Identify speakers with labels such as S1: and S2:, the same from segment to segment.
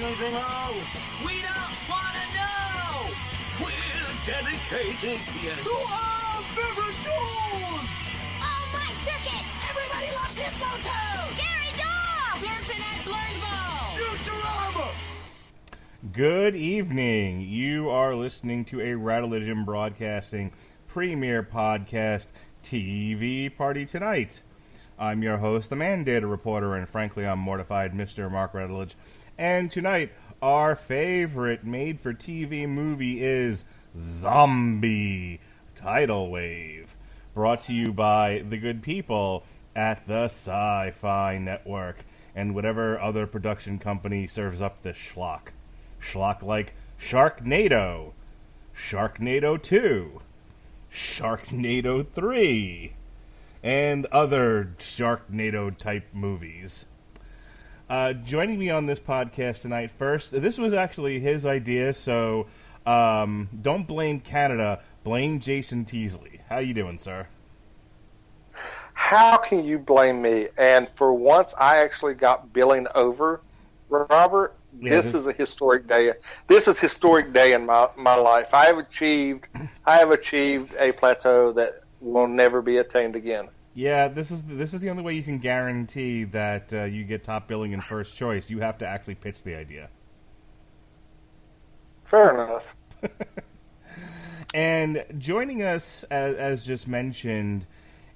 S1: anything else.
S2: We don't want to know.
S1: We're dedicated, yes,
S2: To our favorite shows.
S3: Oh, my circuits!
S2: Everybody loves Hypnotoad.
S3: Scary dog!
S2: Pearson and Blurnsball.
S1: Futurama.
S4: Good evening. You are listening to a Radulich Broadcasting premiere podcast, TV Party Tonight. I'm your host, the mandated reporter, and frankly, I'm mortified, Mr. Mark Radulich. And tonight, our favorite made-for-TV movie is Zombie Tidal Wave, brought to you by the good people at the Sci-Fi Network and whatever other production company serves up this schlock. Schlock like Sharknado, Sharknado 2, Sharknado 3, and other Sharknado-type movies. Joining me on this podcast tonight, first, this was actually his idea, so don't blame Canada, blame Jason Teasley. How you doing, sir?
S5: How can you blame me? And for once, I actually got billing over, Robert.
S4: Yeah,
S5: this is a historic day. This is a historic day in my life. I have achieved a plateau that will never be attained again.
S4: Yeah, this is the only way you can guarantee that you get top billing and first choice. You have to actually pitch the idea.
S5: Fair enough.
S4: And joining us, as just mentioned,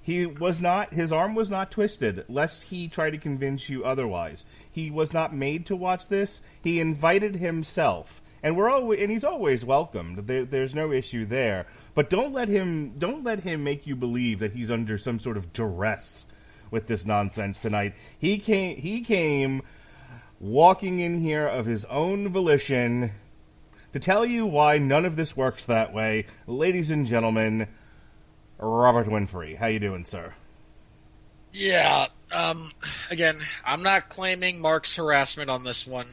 S4: his arm was not twisted, lest he try to convince you otherwise. He was not made to watch this. He invited himself, and he's always welcomed. There's no issue there. But don't let him make you believe that he's under some sort of duress with this nonsense tonight. He came walking in here of his own volition to tell you why none of this works that way. Ladies and gentlemen, Robert Winfree. How you doing, sir?
S6: Yeah, again, I'm not claiming Mark's harassment on this one.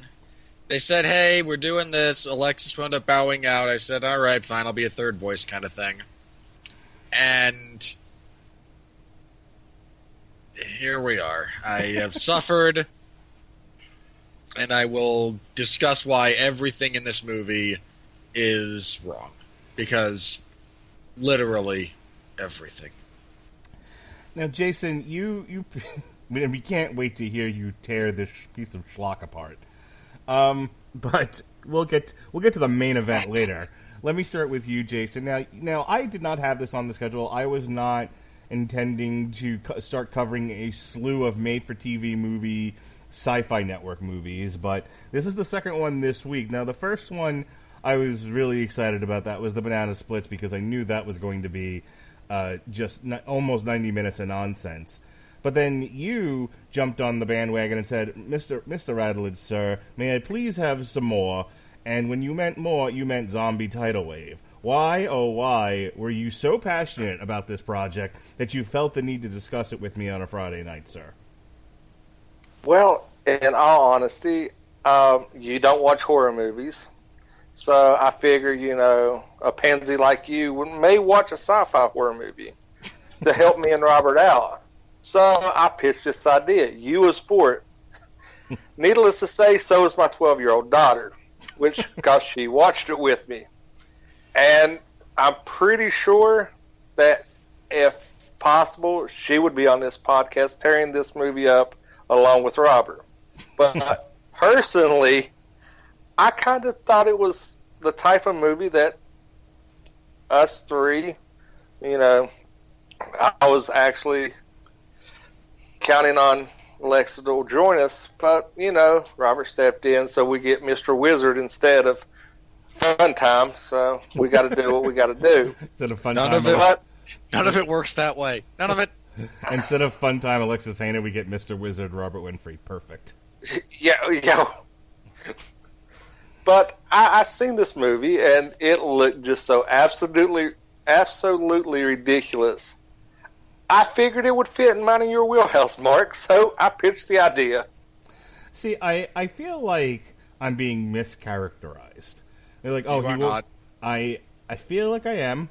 S6: They said, hey, we're doing this. Alexis wound up bowing out. I said, all right, fine, I'll be a third voice kind of thing. And here we are. I have suffered, and I will discuss why everything in this movie is wrong. Because literally everything.
S4: Now, Jason, you we can't wait to hear you tear this piece of schlock apart. But we'll get to the main event later. Let me start with you, Jason. Now, I did not have this on the schedule. I was not intending to start covering a slew of made-for-TV movie Sci-Fi Network movies, but this is the second one this week. Now, the first one I was really excited about. That was the Banana Splits, because I knew that was going to be almost 90 minutes of nonsense. But then you jumped on the bandwagon and said, Mr. Radulich, sir, may I please have some more? And when you meant more, you meant Zombie Tidal Wave. Why, oh why, were you so passionate about this project that you felt the need to discuss it with me on a Friday night, sir?
S5: Well, in all honesty, you don't watch horror movies. So I figure, a pansy like you may watch a sci-fi horror movie to help me and Robert out. So I pitched this idea. You a sport. Needless to say, so is my 12-year-old daughter, because she watched it with me. And I'm pretty sure that if possible, she would be on this podcast tearing this movie up along with Robert. But personally, I kind of thought it was the type of movie that us three, I was actually counting on Alexa to join us, but, Robert stepped in, so we get Mr. Wizard instead of Fun Time, so we got to do what we got to do.
S4: Instead of Fun
S6: None
S4: Time,
S6: None of it works that way. None of it.
S4: Instead of Fun Time Alexis Hanna, we get Mr. Wizard Robert Winfree. Perfect.
S5: Yeah. But I seen this movie, and it looked just so absolutely ridiculous. I figured it would fit in mine and your wheelhouse, Mark, so I pitched the idea.
S4: See, I feel like I'm being mischaracterized. They're like,
S6: You are not.
S4: I feel like I am,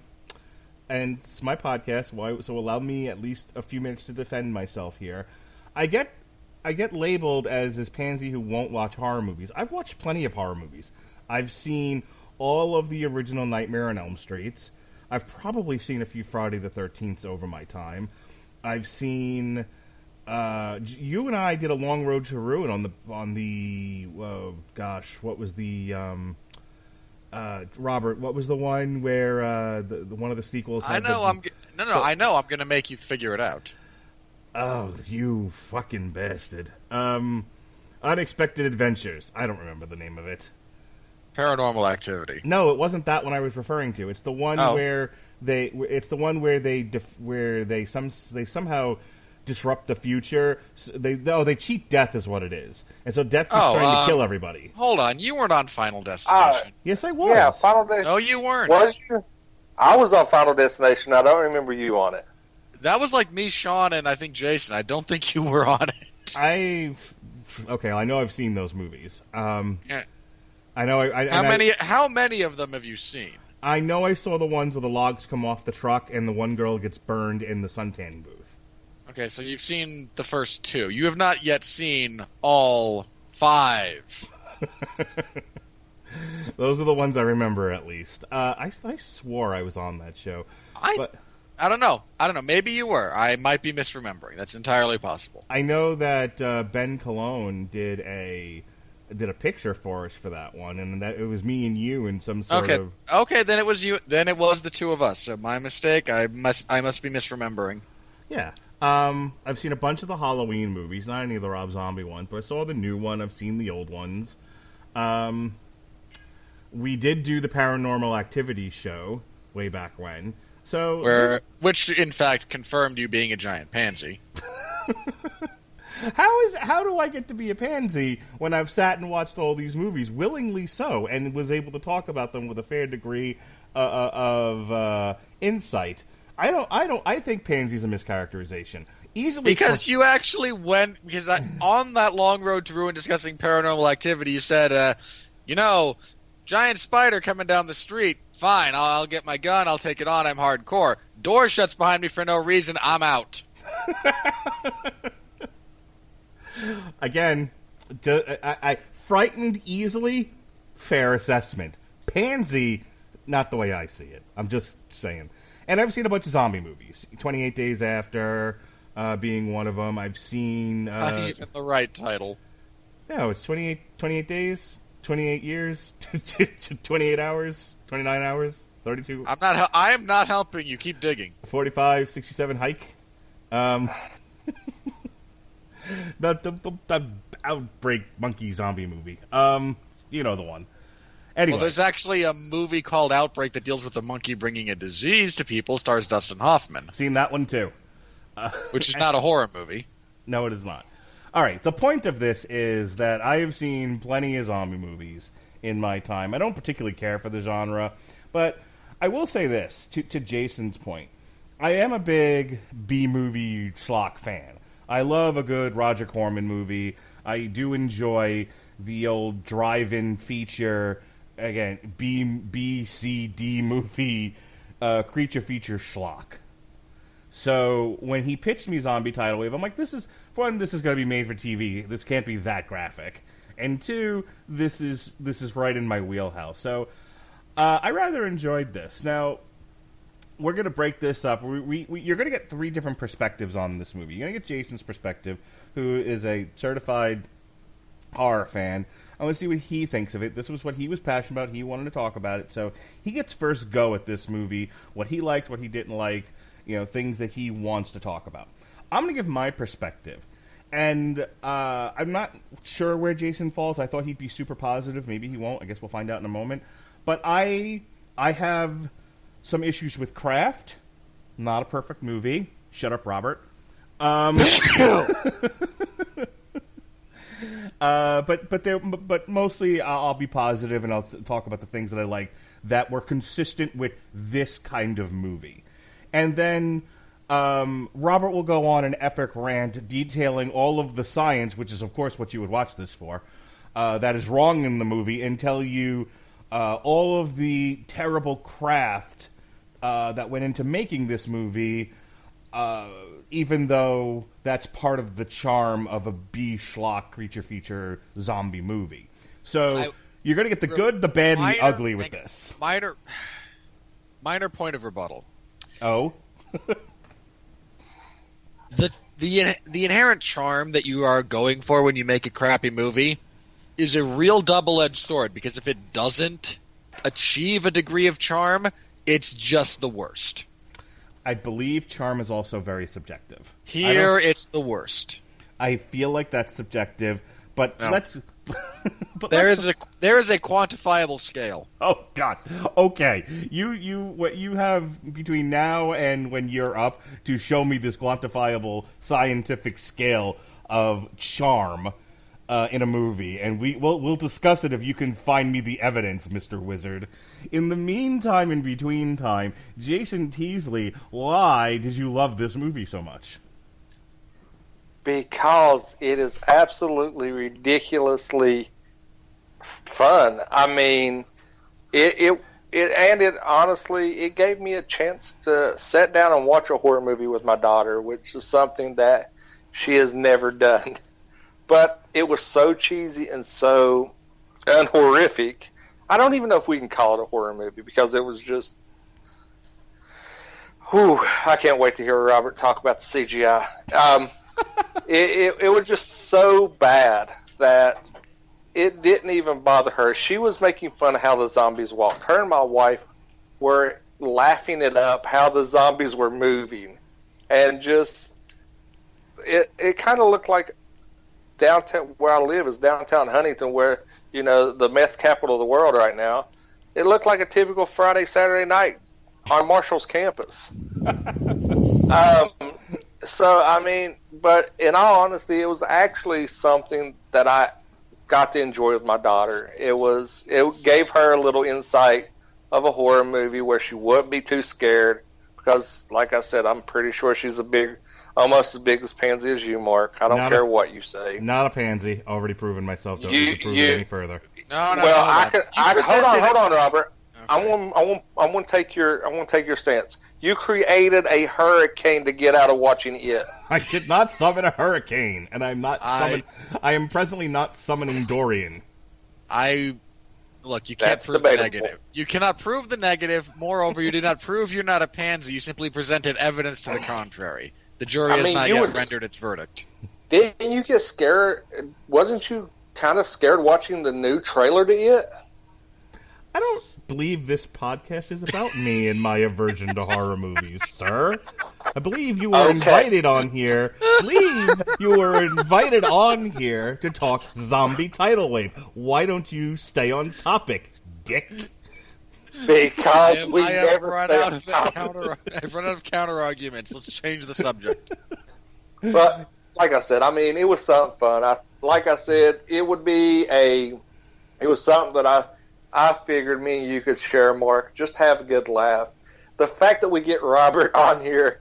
S4: and it's my podcast, so allow me at least a few minutes to defend myself here. I get I get labeled as this pansy who won't watch horror movies. I've watched plenty of horror movies. I've seen all of the original Nightmare on Elm Streets. I've probably seen a few Friday the 13th over my time. I've seen. You and I did a long road to ruin on the what was the Robert? What was the one where the one of the sequels?
S6: I know I'm going to make you figure it out.
S4: Oh, you fucking bastard! Unexpected Adventures. I don't remember the name of it.
S6: Paranormal Activity.
S4: No, it wasn't that one I was referring to. It's the one where they. It's the one where they somehow disrupt the future. They cheat death is what it is, and so death keeps trying to kill everybody.
S6: Hold on, you weren't on Final Destination.
S4: Yes, I was.
S5: Yeah, Final Destination.
S6: No, you weren't.
S5: Was you? I was on Final Destination. I don't remember you on it.
S6: That was like me, Sean, and I think Jason. I don't think you were on it.
S4: I know I've seen those movies.
S6: Yeah.
S4: I know.
S6: How many of them have you seen?
S4: I know I saw the ones where the logs come off the truck and the one girl gets burned in the suntanning booth.
S6: Okay, so you've seen the first two. You have not yet seen all 5.
S4: Those are the ones I remember, at least. I swore I was on that show.
S6: I don't know. Maybe you were. I might be misremembering. That's entirely possible.
S4: I know that Ben Cologne did a picture for us for that one, and that it was me and you and some sort of.
S6: Okay, then it was you. Then it was the two of us. So my mistake. I must be misremembering.
S4: Yeah. I've seen a bunch of the Halloween movies, not any of the Rob Zombie ones, but I saw the new one. I've seen the old ones. We did do the Paranormal Activity show way back when. So
S6: which in fact confirmed you being a giant pansy.
S4: How do I get to be a pansy when I've sat and watched all these movies willingly so and was able to talk about them with a fair degree of insight? I think pansy's a mischaracterization. Easily
S6: because you actually went on that long road to ruin discussing Paranormal Activity. You said, giant spider coming down the street. Fine, I'll get my gun. I'll take it on. I'm hardcore. Door shuts behind me for no reason. I'm out.
S4: Again, I frightened easily. Fair assessment. Pansy, not the way I see it. I'm just saying. And I've seen a bunch of zombie movies. 28 Days After being one of them. I've seen...
S6: Not even the right title.
S4: No, it's 28 days, 28 years, 28 hours, 29 hours, 32.
S6: I am not helping you. Keep digging.
S4: 45, 67 hike. The Outbreak monkey zombie movie. You know the one. Anyway.
S6: Well, there's actually a movie called Outbreak that deals with a monkey bringing a disease to people. Stars Dustin Hoffman.
S4: Seen that one too.
S6: Which is not a horror movie.
S4: No, it is not. All right. The point of this is that I have seen plenty of zombie movies in my time. I don't particularly care for the genre, but I will say this to Jason's point. I am a big B-movie schlock fan. I love a good Roger Corman movie. I do enjoy the old drive-in feature, again, B, C, D movie, creature feature schlock. So when he pitched me Zombie Tidal Wave, I'm like, this is going to be made for TV. This can't be that graphic. And 2, this is right in my wheelhouse. So I rather enjoyed this. Now, we're going to break this up. You're going to get 3 different perspectives on this movie. You're going to get Jason's perspective, who is a certified horror fan. I want to see what he thinks of it. This was what he was passionate about. He wanted to talk about it. So he gets first go at this movie, what he liked, what he didn't like, things that he wants to talk about. I'm going to give my perspective. And I'm not sure where Jason falls. I thought he'd be super positive. Maybe he won't. I guess we'll find out in a moment. But I have some issues with Craft. Not a perfect movie. Shut up, Robert. But mostly I'll be positive and I'll talk about the things that I like that were consistent with this kind of movie. And then Robert will go on an epic rant detailing all of the science, which is of course what you would watch this for, that is wrong in the movie, and tell you all of the terrible craft that went into making this movie even though that's part of the charm of a B-schlock creature feature zombie movie. So you're going to get the good, the bad, and the ugly with this.
S6: Minor point of rebuttal.
S4: Oh?
S6: The inherent charm that you are going for when you make a crappy movie is a real double-edged sword, because if it doesn't achieve a degree of charm, it's just the worst.
S4: I believe charm is also very subjective.
S6: Here, it's the worst.
S4: I feel like that's subjective, but
S6: No.
S4: let's...
S6: There is a quantifiable scale.
S4: Oh God! Okay, what you have between now and when you're up to show me this quantifiable scientific scale of charm in a movie, and we'll discuss it if you can find me the evidence, Mr. Wizard. In the meantime, in between time, Jason Teasley, why did you love this movie so much?
S5: Because it is absolutely ridiculously fun. I mean, it honestly, it gave me a chance to sit down and watch a horror movie with my daughter, which is something that she has never done. But it was so cheesy and so horrific. I don't even know if we can call it a horror movie, because it was just... Whew, I can't wait to hear Robert talk about the CGI. It was just so bad that it didn't even bother her. She was making fun of how the zombies walked. Her and my wife were laughing it up, how the zombies were moving. And just, it kind of looked like downtown, where I live is downtown Huntington, where, you know, the meth capital of the world right now. It looked like a typical Friday, Saturday night on Marshall's campus. So, I mean, but in all honesty, it was actually something that I got to enjoy with my daughter. It gave her a little insight of a horror movie where she wouldn't be too scared, because, like I said, I'm pretty sure she's almost as big as pansy as you, Mark. I don't care what you say.
S4: Not a pansy. Already proven myself. Don't need to prove it any further.
S6: No.
S5: Well, hold on, Robert.
S6: Okay.
S5: I want to take your stance. You created a hurricane to get out of watching it.
S4: I did not summon a hurricane, and I am presently not summoning Dorian.
S6: Look, you can't prove the negative. You cannot prove the negative. Moreover, you did not prove you're not a pansy. You simply presented evidence to the contrary. The jury has not yet rendered its verdict.
S5: Didn't you get scared? Wasn't you kind of scared watching the new trailer to it?
S4: I don't believe this podcast is about me and my aversion to horror movies, sir. I believe you were invited on here. To talk zombie tidal wave. Why don't you stay on topic, dick?
S5: Because
S6: I've run out of counter arguments. Let's change the subject.
S5: But like I said, I mean, it was something fun. Like I said, it was something that I figured me and you could share, Mark. Just have a good laugh. The fact that we get Robert on here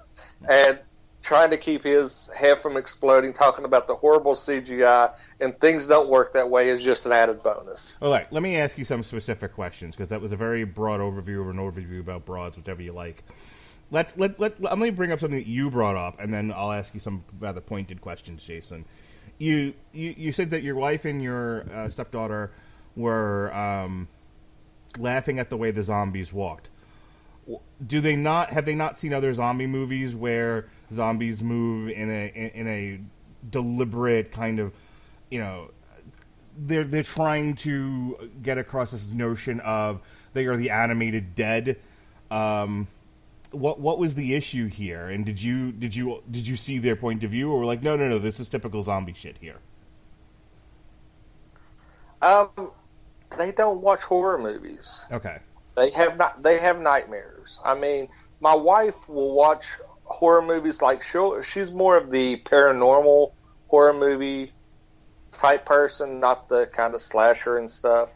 S5: and trying to keep his head from exploding, talking about the horrible CGI and things don't work that way is just an added bonus.
S4: All right, let me ask you some specific questions, because that was a very broad overview of an overview about broads, whichever you like. Let me bring up something that you brought up, and then I'll ask you some rather pointed questions, Jason. You said that your wife and your stepdaughter were laughing at the way the zombies walked. Have they not seen other zombie movies where zombies move in a deliberate kind of, you know, they're trying to get across this notion of they are the animated dead? What was the issue here? And did you see their point of view, or were like, no, this is typical zombie shit here?
S5: They don't watch horror movies.
S4: Okay.
S5: They have nightmares. I mean, my wife will watch horror movies like she's more of the paranormal horror movie type person, not the kind of slasher and stuff.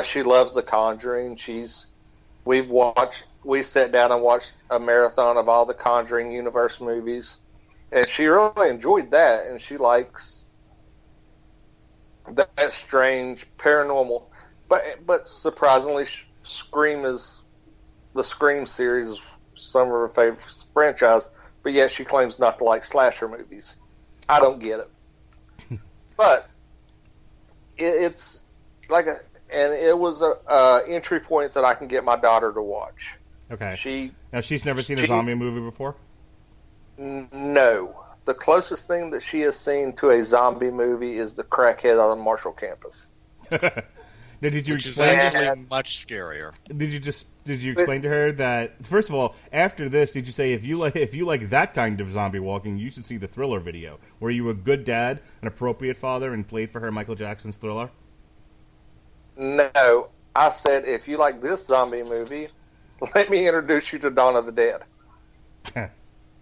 S5: She loves The Conjuring. We sat down and watched a marathon of all the Conjuring universe movies, and she really enjoyed that, and she likes that strange paranormal. But surprisingly, the Scream series is some of her favorite franchise. but yet she claims not to like slasher movies. I don't get it. But it's like and it was a entry point that I can get my daughter to watch.
S4: Okay. She's never seen a
S5: she,
S4: zombie movie before?
S5: No. The closest thing that she has seen to a zombie movie is The Crackhead on the Marshall campus.
S4: Did you
S6: Which is
S4: explain?
S6: actually much scarier.
S4: Did you explain to her that, first of all, after this, did you say if you like that kind of zombie walking, you should see the Thriller video? Were you a good dad, an appropriate father, and played for her Michael Jackson's Thriller?
S5: No, I said if you like this zombie movie, let me introduce you to Dawn of the Dead.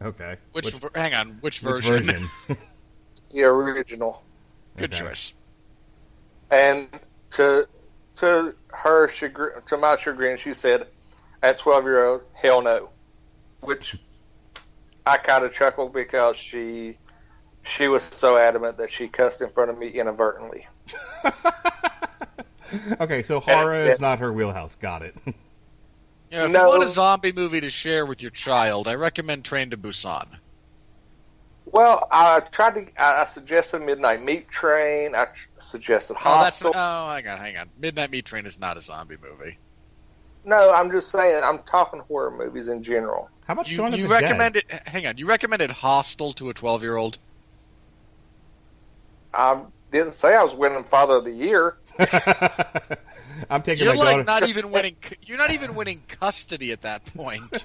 S4: Okay.
S6: Hang on, which version?
S5: The original.
S6: Good choice.
S5: And to her chagrin, to my chagrin, she said, at 12-year-old, hell no. Which I kind of chuckled because she was so adamant that she cussed in front of me inadvertently.
S4: Okay, so horror is not her wheelhouse. Got it.
S6: Yeah, if you want a zombie movie to share with your child, I recommend Train to Busan.
S5: Well, I suggested Midnight Meat Train. I suggested Hostel.
S6: Hang on. Midnight Meat Train is not a zombie movie.
S5: No, I'm just saying. I'm talking horror movies in general.
S4: How about Shaun of
S6: you
S4: the
S6: recommended? Hang on. You recommended Hostel to a 12-year-old?
S5: I didn't say I was winning Father of the Year.
S4: I'm taking
S6: You're
S4: my daughter.
S6: not even winning. You're not even winning custody at that point.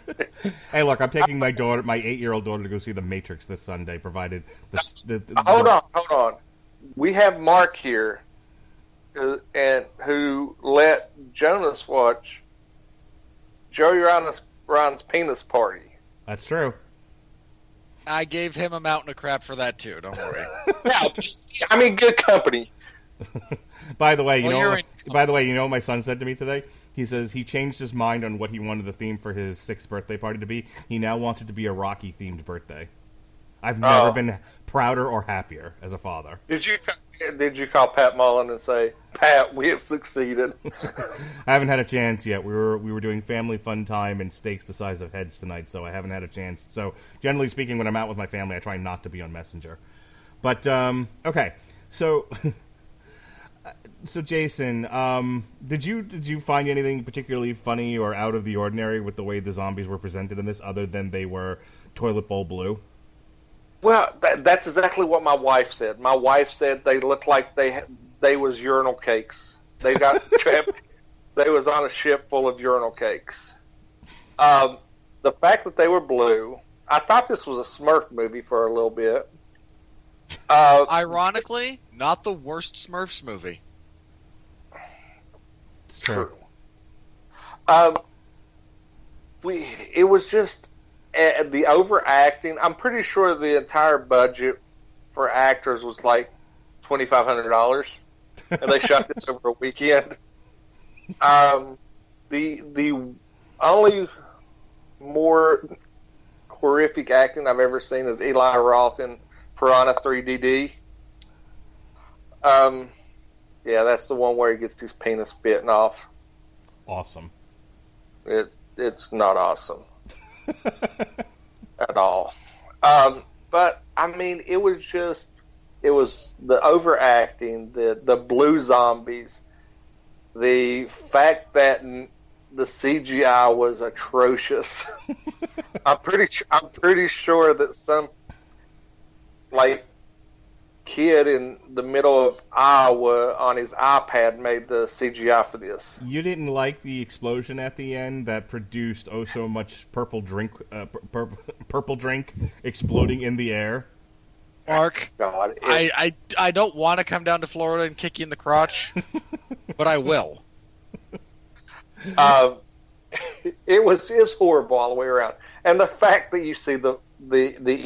S4: Hey, look, I'm taking my 8-year-old daughter, to go see The Matrix this Sunday, provided
S5: Hold on. We have Mark here, and who let Jonas watch Joey Ron's penis party.
S4: That's true.
S6: I gave him a mountain of crap for that too. Don't worry.
S5: Yeah, I mean, good company.
S4: By the way, you know what my son said to me today? He says he changed his mind on what he wanted the theme for his 6th birthday party to be. He now wants it to be a Rocky-themed birthday. I've never been prouder or happier as a father.
S5: Did you call Pat Mullen and say, Pat, we have succeeded?
S4: I haven't had a chance yet. We were doing family fun time and steaks the size of heads tonight, so I haven't had a chance. So generally speaking, when I'm out with my family, I try not to be on Messenger. But okay, so. So Jason, did you find anything particularly funny or out of the ordinary with the way the zombies were presented in this, other than they were toilet bowl blue?
S5: Well, that's exactly what my wife said. My wife said they looked like they was urinal cakes. They got trapped. They was on a ship full of urinal cakes. The fact that they were blue, I thought this was a Smurf movie for a little bit.
S6: Ironically, not the worst Smurfs movie.
S4: It's true.
S5: It was just the overacting. I'm pretty sure the entire budget for actors was like $2,500, and they shot this over a weekend. The only more horrific acting I've ever seen is Eli Roth in Piranha 3DD. Yeah, that's the one where he gets his penis bitten off.
S4: Awesome.
S5: It's not awesome at all. But I mean, it was the overacting, the blue zombies, the fact that the CGI was atrocious. I'm pretty sure that some kid in the middle of Iowa on his iPad made the CGI for this.
S4: You didn't like the explosion at the end that produced so much purple drink exploding in the air?
S6: Mark,
S5: God,
S6: I don't want to come down to Florida and kick you in the crotch, but I will.
S5: It was horrible all the way around, and the fact that you see the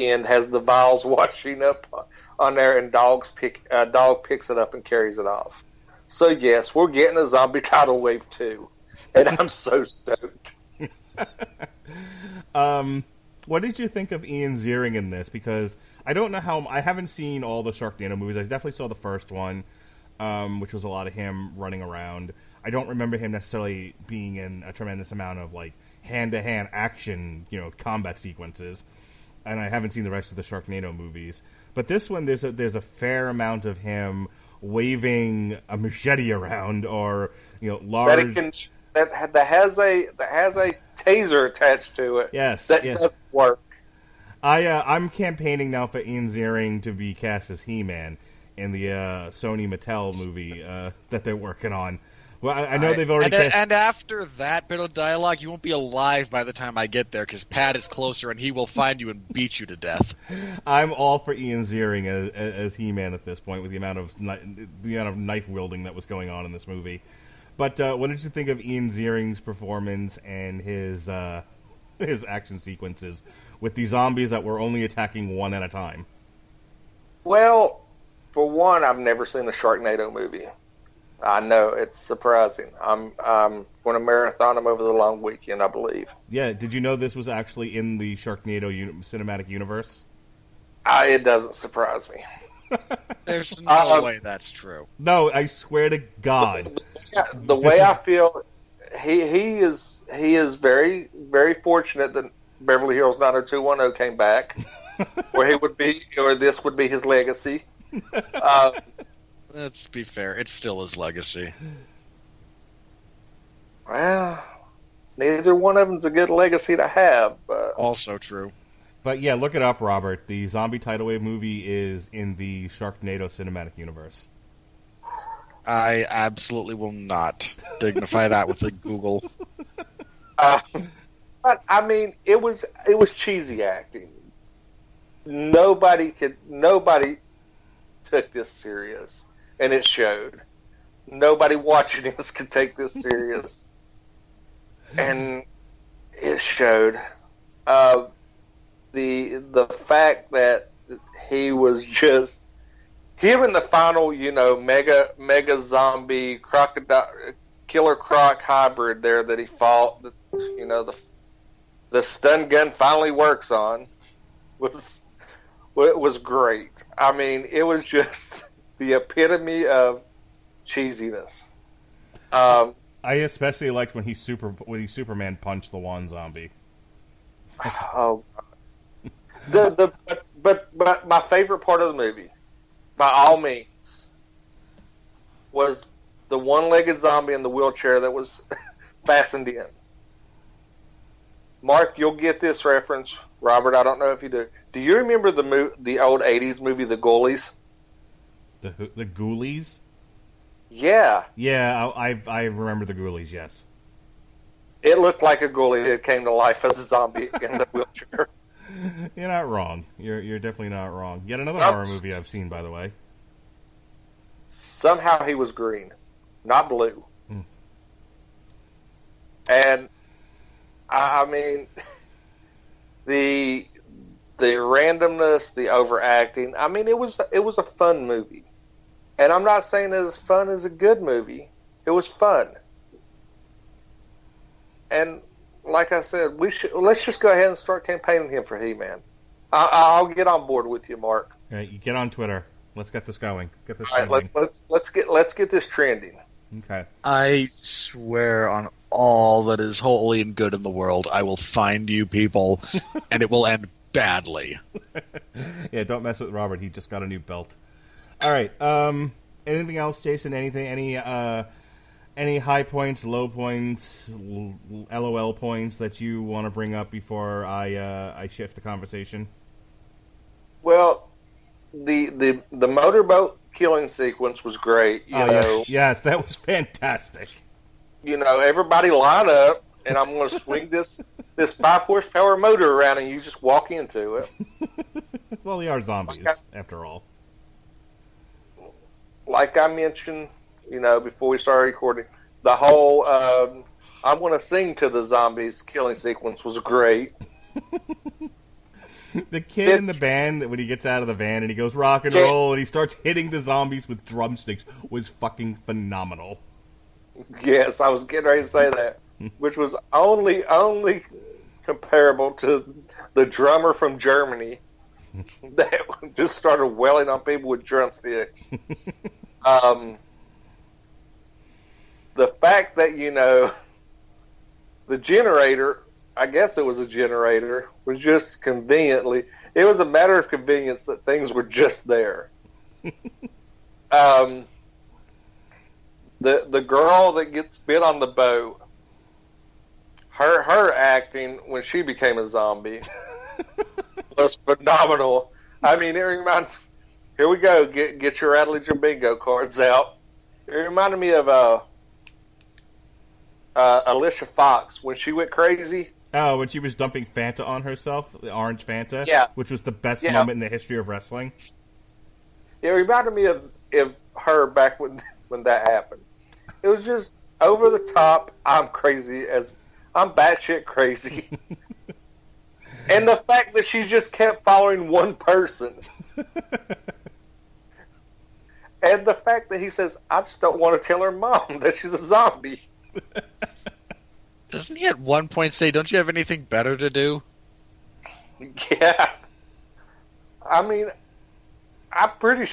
S5: end has the vials washing up on there, and dog picks it up and carries it off. So yes, we're getting a zombie tidal wave too, and I'm so stoked.
S4: What did you think of Ian Ziering in this? Because I don't know I haven't seen all the Sharknado movies. I definitely saw the first one, which was a lot of him running around. I don't remember him necessarily being in a tremendous amount of hand-to-hand action, combat sequences. and I haven't seen the rest of the Sharknado movies. But this one, there's a fair amount of him waving a machete around, or large.
S5: That has a taser attached to it.
S4: Yes,
S5: that
S4: yes.
S5: doesn't work.
S4: I'm campaigning now for Ian Ziering to be cast as He-Man in the Sony Mattel movie that they're working on. Well, I know they've already.
S6: And after that bit of dialogue, you won't be alive by the time I get there, because Pat is closer and he will find you and beat you to death.
S4: I'm all for Ian Ziering as He-Man at this point, with the amount of knife wielding that was going on in this movie. But what did you think of Ian Ziering's performance and his action sequences with the zombies that were only attacking one at a time?
S5: Well, for one, I've never seen a Sharknado movie. I know, it's surprising. I'm going to marathon them over the long weekend, I believe.
S4: Yeah, did you know this was actually in the Sharknado cinematic universe?
S5: It doesn't surprise me.
S6: There's no way that's true.
S4: No, I swear to God.
S5: The way I feel, he is very, very fortunate that Beverly Hills 90210 came back, or this would be his legacy.
S6: Let's be fair, it's still his legacy.
S5: Well, neither one of them's a good legacy to have. But
S6: also true.
S4: But yeah, look it up, Robert. The zombie tidal wave movie is in the Sharknado cinematic universe.
S6: I absolutely will not dignify that with a Google.
S5: But I mean, it was cheesy acting. Nobody took this serious, and it showed. Nobody watching this could take this serious, and it showed. The fact that he was just him in the final, mega zombie crocodile killer croc hybrid there that he fought. The stun gun finally works on was great. I mean, it was just the epitome of cheesiness.
S4: I especially liked when he Superman punched the one zombie.
S5: Oh, but my favorite part of the movie, by all means, was the one-legged zombie in the wheelchair that was fastened in. Mark, you'll get this reference. Robert, I don't know if you do. Do you remember the old '80s movie, The Ghoulies?
S4: The Ghoulies?
S5: Yeah.
S4: Yeah, I remember the Ghoulies. Yes.
S5: It looked like a ghoulie that came to life as a zombie in the wheelchair.
S4: You're not wrong. You're definitely not wrong. Yet another horror movie I've seen, by the way.
S5: Somehow he was green, not blue. And I mean, the randomness, the overacting. I mean, it was a fun movie, and I'm not saying it's as fun as a good movie. It was fun, and like I said, let's just go ahead and start campaigning him for He-Man. I'll get on board with you, Mark.
S4: All right, you get on Twitter. Let's get this going. Get this
S5: All right, let's get this trending.
S4: Okay.
S6: I swear on all that is holy and good in the world, I will find you people, and it will end badly.
S4: Yeah, don't mess with Robert. He just got a new belt. All right. Anything else, Jason? Any high points, low points, LOL points that you want to bring up before I shift the conversation?
S5: Well, the motorboat killing sequence was great.
S4: Yes, that was fantastic.
S5: Everybody line up, and I'm going to swing this 5-horsepower motor around, and you just walk into it.
S4: Well, they are zombies, after all.
S5: Like I mentioned, before we started recording, the whole I'm going to sing to the zombies killing sequence was great.
S4: The kid in the band, when he gets out of the van and he goes rock and roll and he starts hitting the zombies with drumsticks, was fucking phenomenal.
S5: Yes, I was getting ready to say that, which was only comparable to the drummer from Germany that just started wailing on people with drumsticks. The fact that the generator I guess it was a generator, was just conveniently. It was a matter of convenience that things were just there. The girl that gets bit on the boat, her acting when she became a zombie was phenomenal. I mean, it reminded. Here we go. Get your Radulich and bingo cards out. It reminded me of Alicia Fox when she went crazy.
S4: Oh, when she was dumping Fanta on herself, the orange Fanta,
S5: Yeah.
S4: which was the best moment in the history of wrestling.
S5: It reminded me of her back when that happened. It was just over the top. I'm batshit crazy. And the fact that she just kept following one person. And the fact that he says, I just don't want to tell her mom that she's a zombie.
S6: Doesn't he at one point say, "Don't you have anything better to do?"
S5: Yeah. I mean, I'm pretty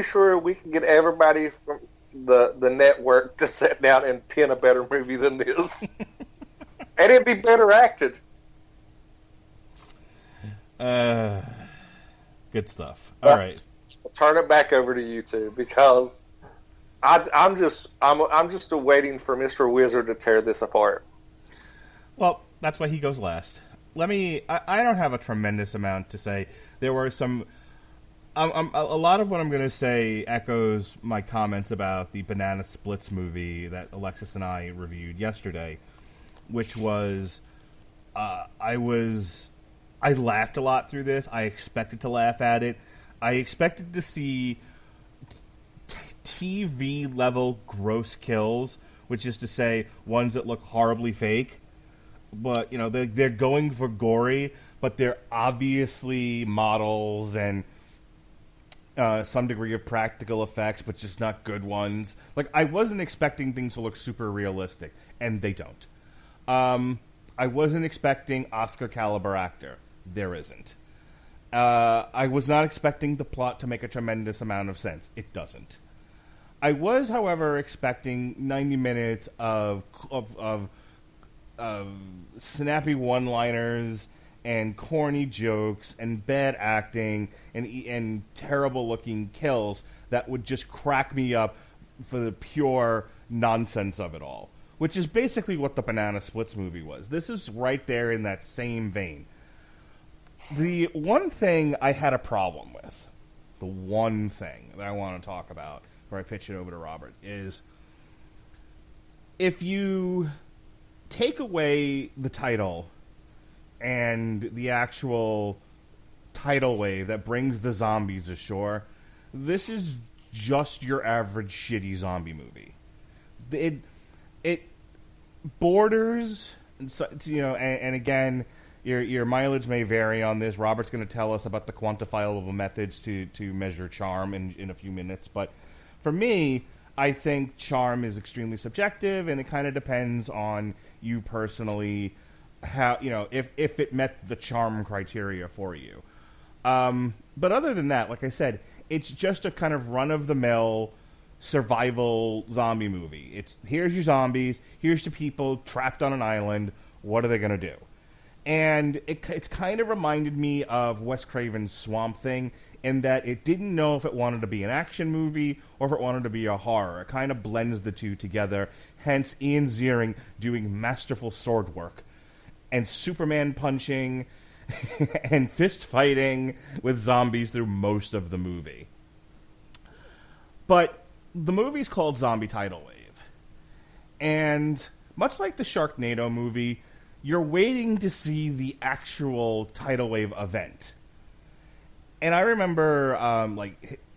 S5: sure we can get everybody from the network to sit down and pin a better movie than this. And it'd be better acted.
S4: Good stuff. All right.
S5: I'll turn it back over to you two because I'm just waiting for Mr. Wizard to tear this apart.
S4: Well, that's why he goes last. I don't have a tremendous amount to say. There were some... a lot of what I'm going to say echoes my comments about the Banana Splits movie that Alexis and I reviewed yesterday, which was... I laughed a lot through this. I expected to laugh at it. I expected to see TV-level gross kills, which is to say ones that look horribly fake. But, you know, they're going for gory, but they're obviously models and some degree of practical effects, but just not good ones. Like, I wasn't expecting things to look super realistic, and they don't. I wasn't expecting Oscar-caliber actor. There isn't. I was not expecting the plot to make a tremendous amount of sense. It doesn't. I was, however, expecting 90 minutes of snappy one-liners and corny jokes and bad acting and terrible-looking kills that would just crack me up for the pure nonsense of it all, which is basically what the Banana Splits movie was. This is right there in that same vein. The one thing I had a problem with, the one thing that I want to talk about before I pitch it over to Robert, is if you take away the title and the actual tidal wave that brings the zombies ashore, this is just your average shitty zombie movie. It borders, you know, and again, your mileage may vary on this. Robert's going to tell us about the quantifiable methods to measure charm in a few minutes, but for me, I think charm is extremely subjective, and it kind of depends on you personally, how, you know, if it met the charm criteria for you. But other than that, like I said, it's just a kind of run-of-the-mill survival zombie movie. It's here's your zombies, here's your people trapped on an island. What are they going to do? And it's kind of reminded me of Wes Craven's Swamp Thing in that it didn't know if it wanted to be an action movie or if it wanted to be a horror. It kind of blends the two together, hence Ian Ziering doing masterful sword work and Superman punching and fist fighting with zombies through most of the movie. But the movie's called Zombie Tidal Wave. And much like the Sharknado movie, you're waiting to see the actual tidal wave event. And I remember,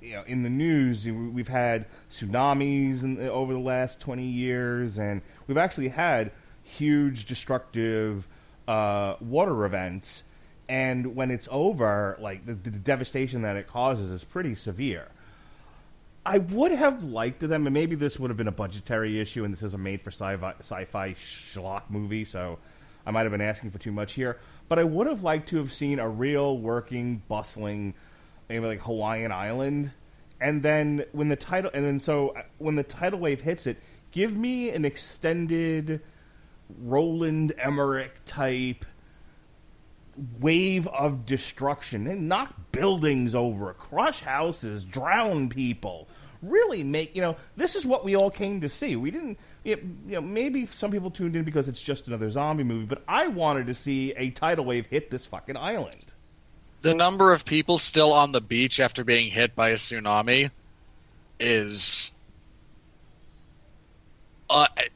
S4: in the news, we've had tsunamis over the last 20 years, and we've actually had huge destructive water events. And when it's over, like the devastation that it causes is pretty severe. I would have liked them, and maybe this would have been a budgetary issue, and this is a made-for-sci-fi schlock movie, so I might have been asking for too much here, but I would have liked to have seen a real working, bustling, maybe like Hawaiian island, and then when the tidal wave hits it, give me an extended Roland Emmerich type wave of destruction and knock buildings over, crush houses, drown people. Really make, this is what we all came to see. We didn't, maybe some people tuned in because it's just another zombie movie, but I wanted to see a tidal wave hit this fucking island.
S6: The number of people still on the beach after being hit by a tsunami is...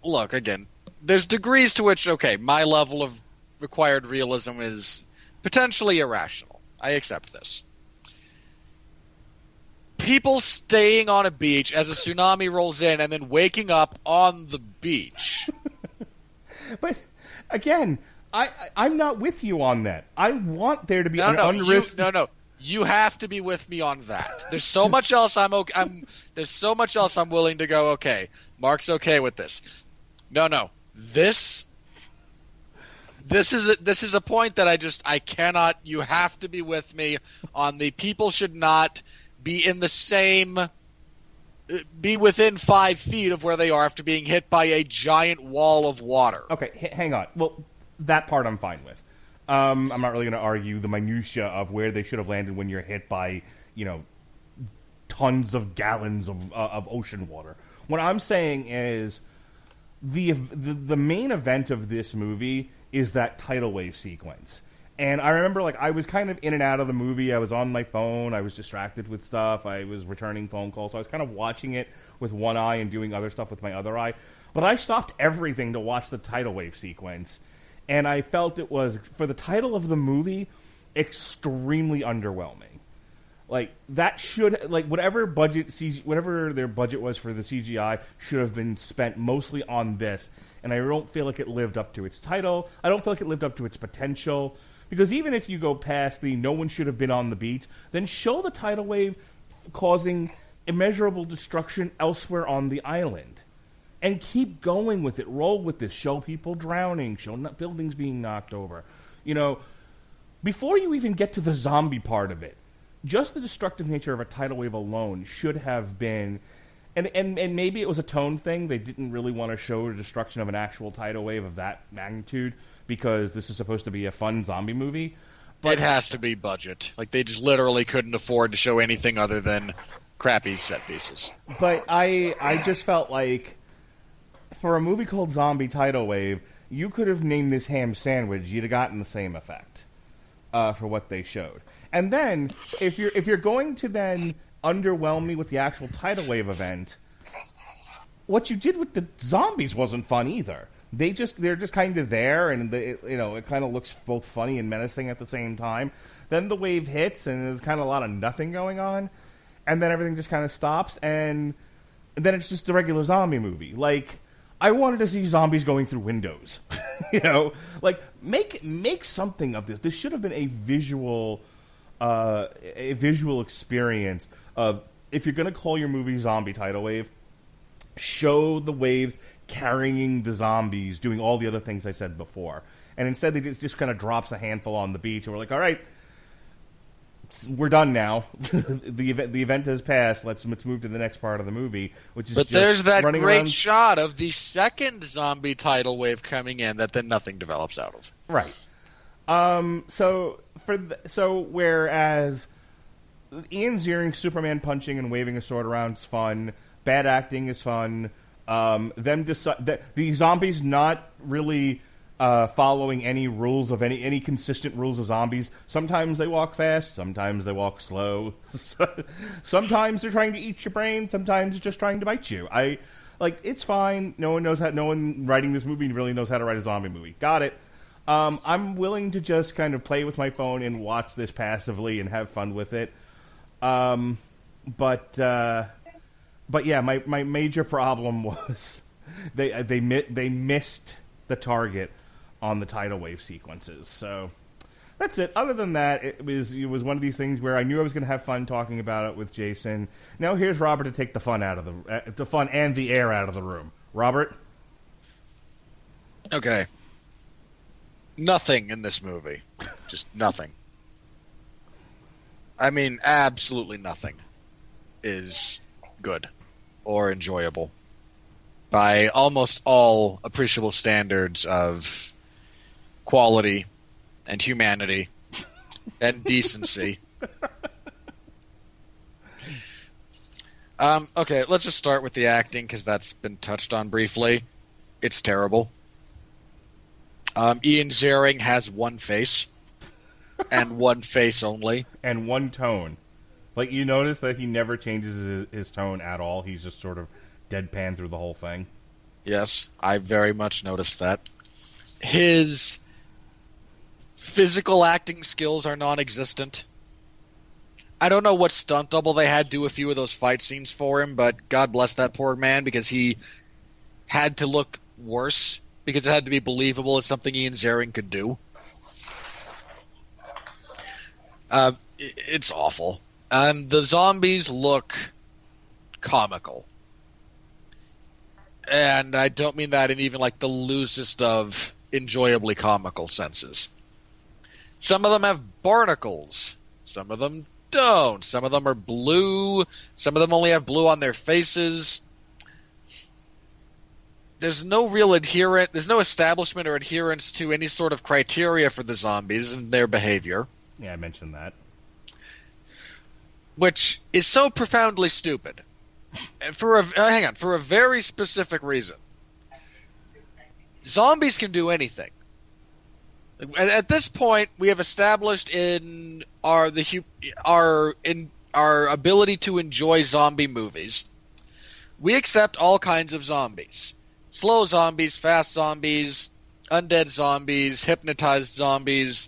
S6: look, again, there's degrees to which, okay, my level of required realism is potentially irrational. I accept this. People staying on a beach as a tsunami rolls in and then waking up on the beach.
S4: But, again, I'm not with you on that. I want there to be unrisked...
S6: No. You have to be with me on that. There's so much else there's so much else I'm willing to go, okay, Mark's okay with this. No. This is a point that I cannot. You have to be with me on the people should not be in the same, be within 5 feet of where they are after being hit by a giant wall of water.
S4: Okay, hang on. Well, that part I'm fine with. I'm not really going to argue the minutia of where they should have landed when you're hit by, tons of gallons of ocean water. What I'm saying is the main event of this movie is that tidal wave sequence. And I remember, I was kind of in and out of the movie. I was on my phone. I was distracted with stuff. I was returning phone calls. So I was kind of watching it with one eye and doing other stuff with my other eye. But I stopped everything to watch the tidal wave sequence. And I felt it was, for the title of the movie, extremely underwhelming. That should, whatever their budget was for the CGI should have been spent mostly on this. And I don't feel like it lived up to its title. I don't feel like it lived up to its potential. Because even if you go past the no one should have been on the beach, then show the tidal wave causing immeasurable destruction elsewhere on the island. And keep going with it. Roll with this. Show people drowning. Show buildings being knocked over. Before you even get to the zombie part of it, just the destructive nature of a tidal wave alone should have been... And maybe it was a tone thing. They didn't really want to show the destruction of an actual tidal wave of that magnitude because this is supposed to be a fun zombie movie. But
S6: it has to be budget. They just literally couldn't afford to show anything other than crappy set pieces.
S4: But I just felt like... For a movie called Zombie Tidal Wave, you could have named this ham sandwich. You'd have gotten the same effect for what they showed. And then, if you're going to then underwhelm me with the actual tidal wave event, what you did with the zombies wasn't fun either. They're just kind of there, and it kind of looks both funny and menacing at the same time. Then the wave hits, and there's kind of a lot of nothing going on, and then everything just kind of stops, and then it's just a regular zombie movie. I wanted to see zombies going through windows. Make something of this. This should have been a visual experience of, if you're going to call your movie Zombie Tidal Wave, show the waves carrying the zombies, doing all the other things I said before. And instead, they just kind of drops a handful on the beach, and we're like, all right, we're done now. the event has passed. Let's move to the next part of the movie, which is.
S6: But
S4: just
S6: there's that
S4: running
S6: great
S4: around...
S6: shot of the second zombie tidal wave coming in that then nothing develops out of.
S4: Right. So whereas Ian Ziering Superman punching and waving a sword around is fun, bad acting is fun. The zombies not really. Following any rules of any consistent rules of zombies. Sometimes they walk fast, sometimes they walk slow. Sometimes they're trying to eat your brain, sometimes they're just trying to bite you. It's fine. No one writing this movie really knows how to write a zombie movie. Got it. I'm willing to just kind of play with my phone and watch this passively and have fun with it. But yeah, my major problem was they missed the target on the tidal wave sequences. So that's it. Other than that, it was one of these things where I knew I was going to have fun talking about it with Jason. Now here's Robert to take the fun out of the fun and the air out of the room. Robert?
S6: Okay. Nothing in this movie. Just nothing. I mean, absolutely nothing is good or enjoyable. by almost all appreciable standards of quality and humanity and decency. Okay, let's just start with the acting, because that's been touched on briefly. It's terrible. Ian Ziering has one face, and one face only.
S4: And one tone. Like, you notice that he never changes his tone at all. He's just sort of deadpan through the whole thing.
S6: Yes, I very much noticed that. His physical acting skills are non-existent. I don't know what stunt double they had do a few of those fight scenes for him, but God bless that poor man, because he had to look worse, because it had to be believable as something Ian Ziering could do. It's awful. The zombies look comical. And I don't mean that in even like the loosest of enjoyably comical senses. Some of them have barnacles. Some of them don't. Some of them are blue. Some of them only have blue on their faces. There's no real there's no establishment or adherence to any sort of criteria for the zombies and their behavior.
S4: Yeah, I mentioned that.
S6: Which is so profoundly stupid. And for a very specific reason. Zombies can do anything. At this point, we have established in our ability to enjoy zombie movies, we accept all kinds of zombies. Slow zombies, fast zombies, undead zombies, hypnotized zombies,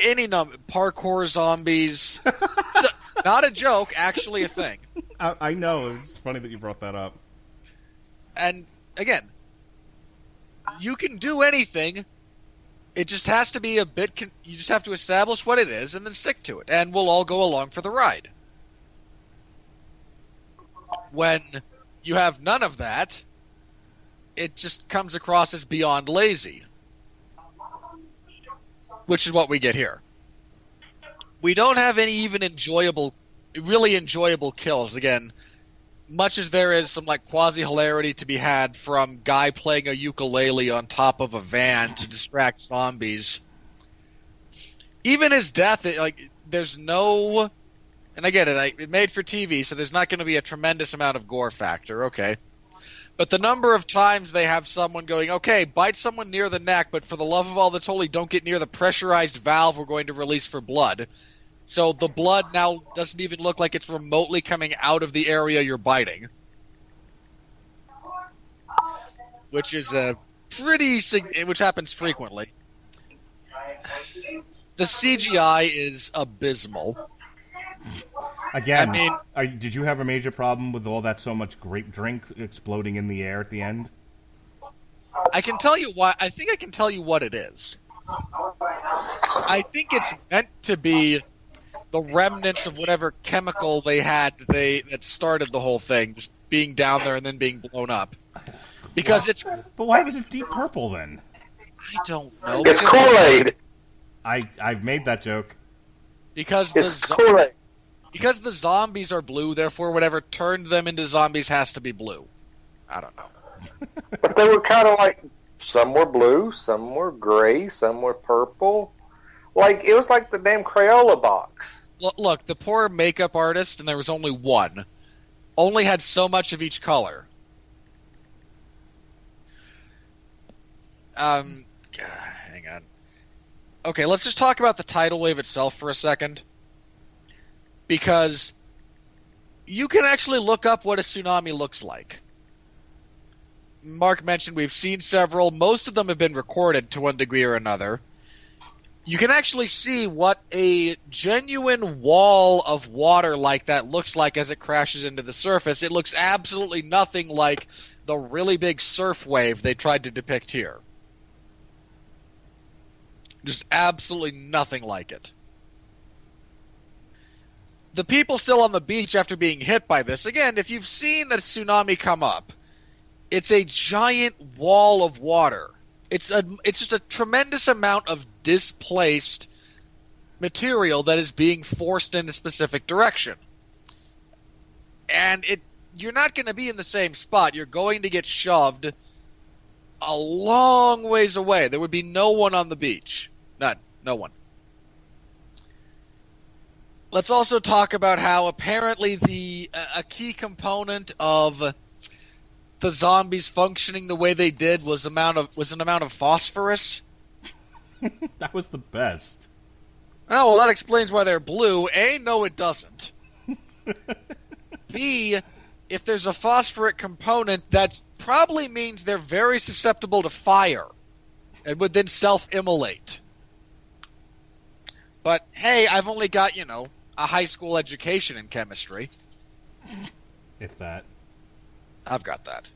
S6: parkour zombies. Not a joke, actually a thing.
S4: I know. It's funny that you brought that up.
S6: And, again, you can do anything. It just has to be a bit... you just have to establish what it is and then stick to it. And we'll all go along for the ride. When you have none of that, it just comes across as beyond lazy. Which is what we get here. We don't have any even really enjoyable kills. Again, much as there is some like quasi-hilarity to be had from guy playing a ukulele on top of a van to distract zombies, even his death, there's no... And I get it, it made for TV, so there's not going to be a tremendous amount of gore factor, okay. But the number of times they have someone going, okay, bite someone near the neck, but for the love of all that's holy, don't get near the pressurized valve we're going to release for blood. So the blood now doesn't even look like it's remotely coming out of the area you're biting. Which is which happens frequently. The CGI is abysmal.
S4: Again,
S6: I mean,
S4: did you have a major problem with all that so much grape drink exploding in the air at the end?
S6: I can tell you why. I think I can tell you what it is. I think it's meant to be the remnants of whatever chemical they had that started the whole thing, just being down there and then being blown up. Because
S4: But why was it deep purple then?
S6: I don't know.
S5: It's Kool-Aid.
S4: I've made that joke.
S6: Because
S5: It's Kool-Aid.
S6: Because the zombies are blue, therefore whatever turned them into zombies has to be blue. I don't know.
S5: But they were kind of like, some were blue, some were gray, some were purple. Like, it was like the damn Crayola box.
S6: Look, the poor makeup artist, and there was only one, only had so much of each color. Hang on. Okay, let's just talk about the tidal wave itself for a second. Because you can actually look up what a tsunami looks like. Mark mentioned we've seen several. Most of them have been recorded to one degree or another. You can actually see what a genuine wall of water like that looks like as it crashes into the surface. It looks absolutely nothing like the really big surf wave they tried to depict here. Just absolutely nothing like it. The people still on the beach after being hit by this, again, if you've seen the tsunami come up, it's a giant wall of water. It's just a tremendous amount of displaced material that is being forced in a specific direction. And you're not going to be in the same spot. You're going to get shoved a long ways away. There would be no one on the beach. None. No one. Let's also talk about how apparently a key component of the zombies functioning the way they did was an amount of phosphorus.
S4: That was the best.
S6: Oh, well, that explains why they're blue. A, no, it doesn't. B, if there's a phosphoric component, that probably means they're very susceptible to fire and would then self-immolate. But, hey, I've only got, a high school education in chemistry.
S4: If that.
S6: I've got that.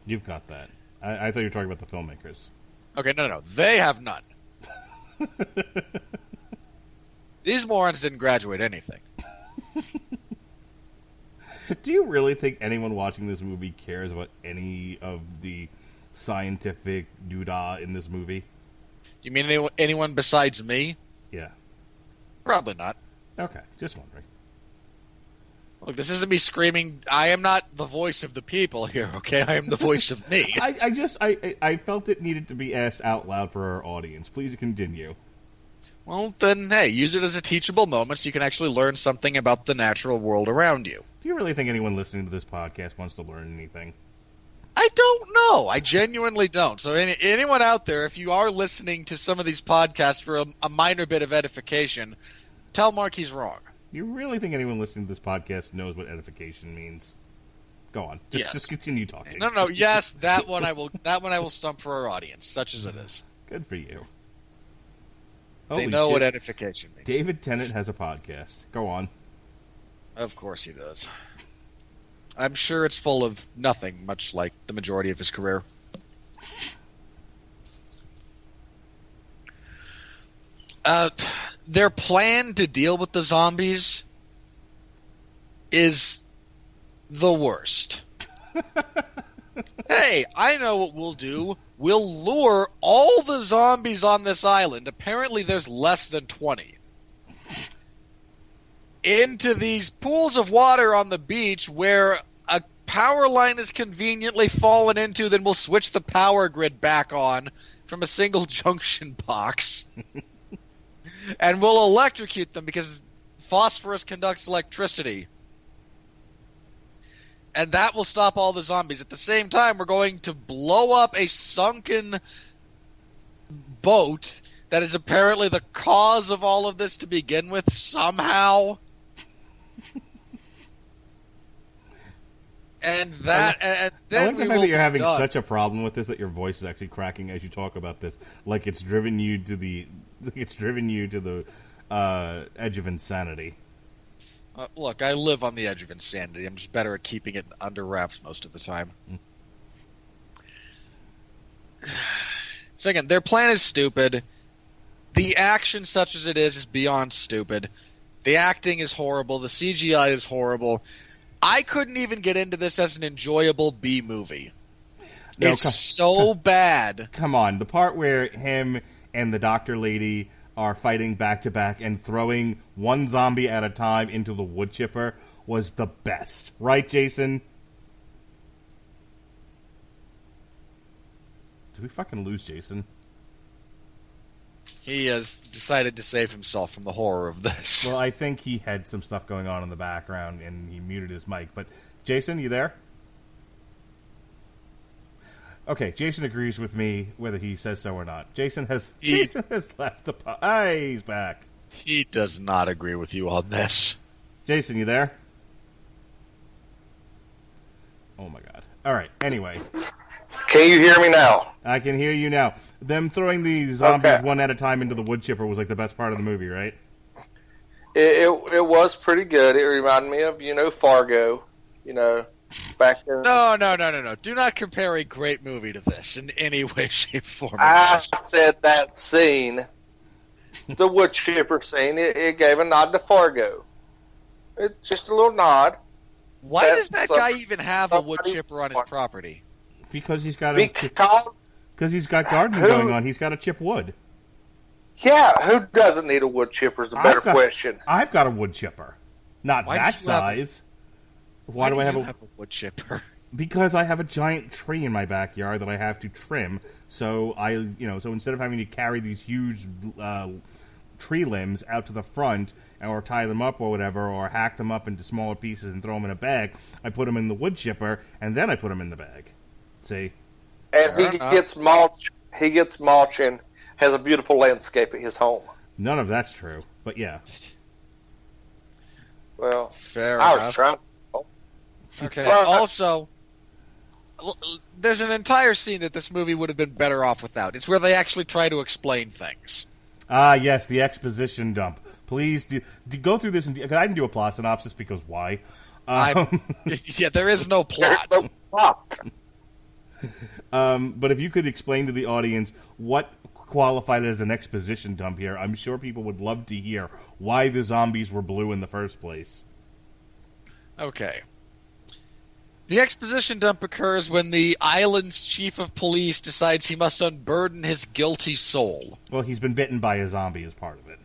S4: You've got that. I thought you were talking about the filmmakers.
S6: Okay, no. They have none. These morons didn't graduate anything.
S4: Do you really think anyone watching this movie cares about any of the scientific doodah in this movie?
S6: You mean anyone besides me?
S4: Yeah.
S6: Probably not.
S4: Okay, just wondering.
S6: Look, this isn't me screaming. I am not the voice of the people here, okay? I am the voice of me.
S4: I felt it needed to be asked out loud for our audience. Please continue.
S6: Well, then, hey, use it as a teachable moment so you can actually learn something about the natural world around you.
S4: Do you really think anyone listening to this podcast wants to learn anything?
S6: I don't know. I genuinely don't. So anyone out there, if you are listening to some of these podcasts for a minor bit of edification, tell Mark he's wrong.
S4: You really think anyone listening to this podcast knows what edification means? Go on. Just continue talking.
S6: No. Yes, that one I will stump for our audience, such as it is.
S4: Good for you.
S6: They know what edification means.
S4: David Tennant has a podcast. Go on.
S6: Of course he does. I'm sure it's full of nothing, much like the majority of his career. Their plan to deal with the zombies is the worst. Hey, I know what we'll do. We'll lure all the zombies on this island, apparently there's less than 20, into these pools of water on the beach where a power line is conveniently fallen into, then we'll switch the power grid back on from a single junction box. And we'll electrocute them because phosphorus conducts electricity. And that will stop all the zombies. At the same time, we're going to blow up a sunken boat that is apparently the cause of all of this to begin with somehow. And then
S4: I like the fact that you're having
S6: done.
S4: such a problem with this that your voice is actually cracking as you talk about this, like it's driven you to the edge of insanity.
S6: Look, I live on the edge of insanity. I'm just better at keeping it under wraps most of the time. So again, their plan is stupid. The action, such as it is beyond stupid. The acting is horrible. The CGI is horrible. I couldn't even get into this as an enjoyable B movie.
S4: No,
S6: it's so bad.
S4: Come on, the part where him and the doctor lady are fighting back to back and throwing one zombie at a time into the wood chipper was the best. Right, Jason? Did we fucking lose Jason?
S6: He has decided to save himself from the horror of this.
S4: Well, I think he had some stuff going on in the background and he muted his mic. But, Jason, you there? Okay, Jason agrees with me whether he says so or not. Jason has left the pod. Hey, he's back.
S6: He does not agree with you on this.
S4: Jason, you there? Oh my god. Alright, anyway.
S5: Can you hear me now?
S4: I can hear you now. Them throwing the zombies one at a time into the wood chipper was like the best part of the movie, right?
S5: It was pretty good. It reminded me of, Fargo, back then.
S6: No. Do not compare a great movie to this in any way, shape, form.
S5: I said that scene, the wood chipper scene, it gave a nod to Fargo. It's just a little nod.
S6: Why does that guy even have a wood chipper on his property?
S4: Because he's got
S5: Because
S4: he's got gardening going on. He's got to chip wood.
S5: Yeah, who doesn't need a wood chipper is a better question.
S4: I've got a wood chipper. Not that size. Why do I have
S6: you
S4: a...
S6: have a wood chipper?
S4: Because I have a giant tree in my backyard that I have to trim. So so instead of having to carry these huge tree limbs out to the front or tie them up or whatever, or hack them up into smaller pieces and throw them in a bag, I put them in the wood chipper and then I put them in the bag. See?
S5: And he gets mulch. He gets mulch and has a beautiful landscape at his home.
S4: None of that's true, but yeah.
S5: Well,
S6: Fair
S5: I
S6: enough.
S5: was trying.
S6: Okay.
S5: Well,
S6: Also, there's an entire scene that this movie would have been better off without. It's where they actually try to explain things.
S4: Ah, yes, the exposition dump. Please go through this. Because I didn't do a plot synopsis because why?
S6: Yeah, there is no plot.
S5: There's no plot.
S4: But if you could explain to the audience what qualified as an exposition dump here, I'm sure people would love to hear why the zombies were blue in the first place.
S6: Okay. The exposition dump occurs when the island's chief of police decides he must unburden his guilty soul.
S4: Well, he's been bitten by a zombie as part of it.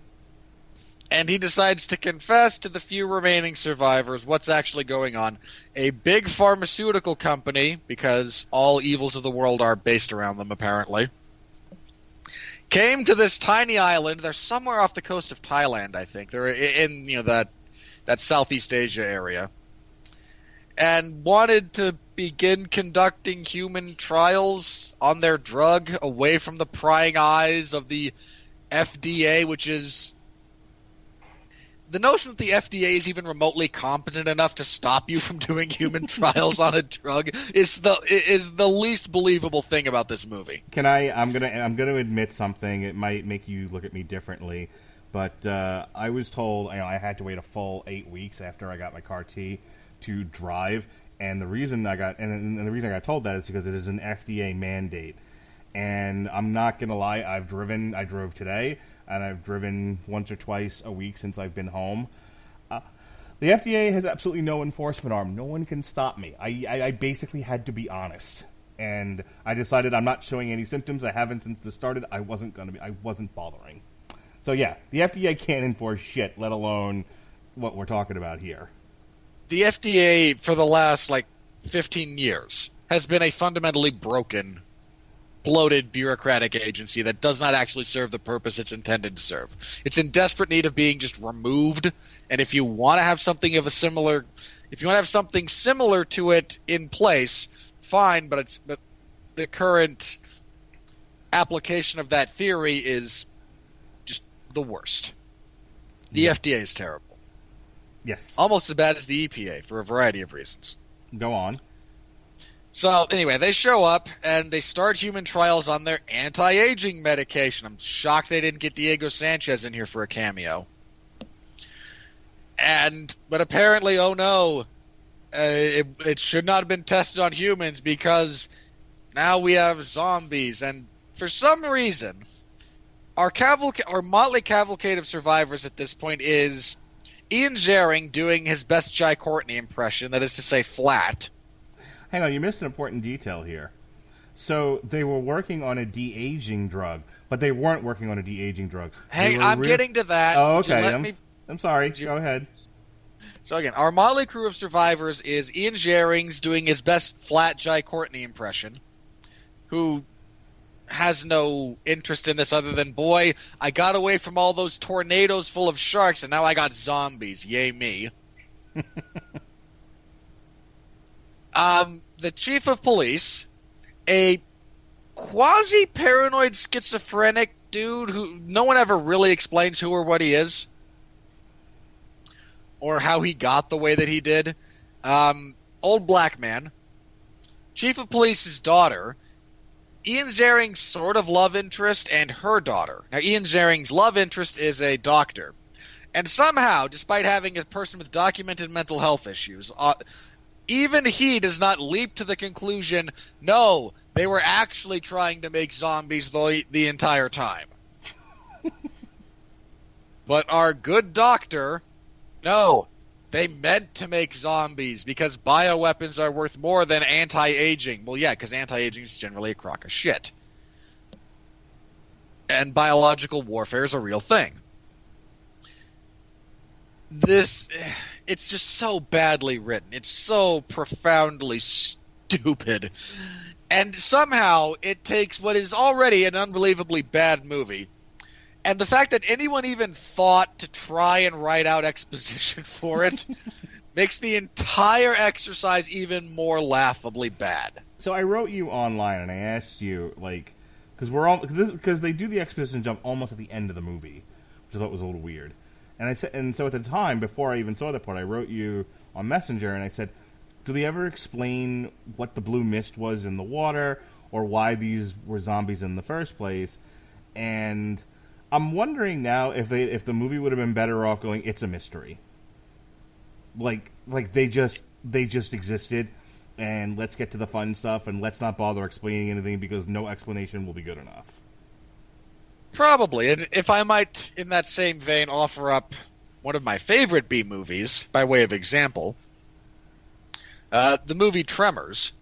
S6: And he decides to confess to the few remaining survivors what's actually going on. A big pharmaceutical company, because all evils of the world are based around them, apparently, came to this tiny island. They're somewhere off the coast of Thailand, I think. They're in that Southeast Asia area. And wanted to begin conducting human trials on their drug away from the prying eyes of the FDA, which is... The notion that the FDA is even remotely competent enough to stop you from doing human trials on a drug is the least believable thing about this movie.
S4: I'm gonna admit something. It might make you look at me differently, but I was told I had to wait a full 8 weeks after I got my CAR T to drive, and the reason I got told that is because it is an FDA mandate. And I'm not gonna lie, I drove today, and I've driven once or twice a week since I've been home. The FDA has absolutely no enforcement arm. No one can stop me. I basically had to be honest, and I decided I'm not showing any symptoms. I haven't since this started. I wasn't bothering. So yeah, the FDA can't enforce shit, let alone what we're talking about here.
S6: The FDA, for the last, 15 years, has been a fundamentally broken, bloated bureaucratic agency that does not actually serve the purpose it's intended to serve. It's in desperate need of being just removed, and if you want to have something similar to it in place, fine, but the current application of that theory is just the worst. The FDA is terrible.
S4: Yes.
S6: Almost as bad as the EPA for a variety of reasons.
S4: Go on.
S6: So, anyway, they show up, and they start human trials on their anti-aging medication. I'm shocked they didn't get Diego Sanchez in here for a cameo. But apparently, oh no, it should not have been tested on humans because now we have zombies. And for some reason, our motley cavalcade of survivors at this point is Ian Ziering doing his best Jai Courtney impression, that is to say, flat.
S4: Hang on, you missed an important detail here. So they were working on a de-aging drug, but they weren't working on a de-aging drug.
S6: Hey, I'm getting to that.
S4: Oh, okay. I'm sorry. Go ahead.
S6: So again, our motley crew of survivors is Ian Ziering's doing his best flat Jai Courtney impression, who has no interest in this other than, boy, I got away from all those tornadoes full of sharks, and now I got zombies. Yay me. The chief of police, a quasi-paranoid schizophrenic dude who no one ever really explains who or what he is, or how he got the way that he did. Old black man. Chief of police's daughter, Ian Ziering's sort of love interest, and her daughter. Now, Ian Ziering's love interest is a doctor. And somehow, despite having a person with documented mental health issues, even he does not leap to the conclusion, no, they were actually trying to make zombies the entire time. But our good doctor, no, they meant to make zombies because bioweapons are worth more than anti-aging. Well, yeah, because anti-aging is generally a crock of shit. And biological warfare is a real thing. it's just so badly written. It's so profoundly stupid. And somehow it takes what is already an unbelievably bad movie, and the fact that anyone even thought to try and write out exposition for it makes the entire exercise even more laughably bad.
S4: So I wrote you online and I asked you, like, because they do the exposition jump almost at the end of the movie, which I thought was a little weird. And I said, and so at the time, before I even saw that part, I wrote you on Messenger and I said, do they ever explain what the blue mist was in the water or why these were zombies in the first place? And I'm wondering now if the movie would have been better off going, it's a mystery. Like they just existed, and let's get to the fun stuff, and let's not bother explaining anything because no explanation will be good enough.
S6: Probably, and if I might, in that same vein, offer up one of my favorite B movies by way of example, the movie Tremors.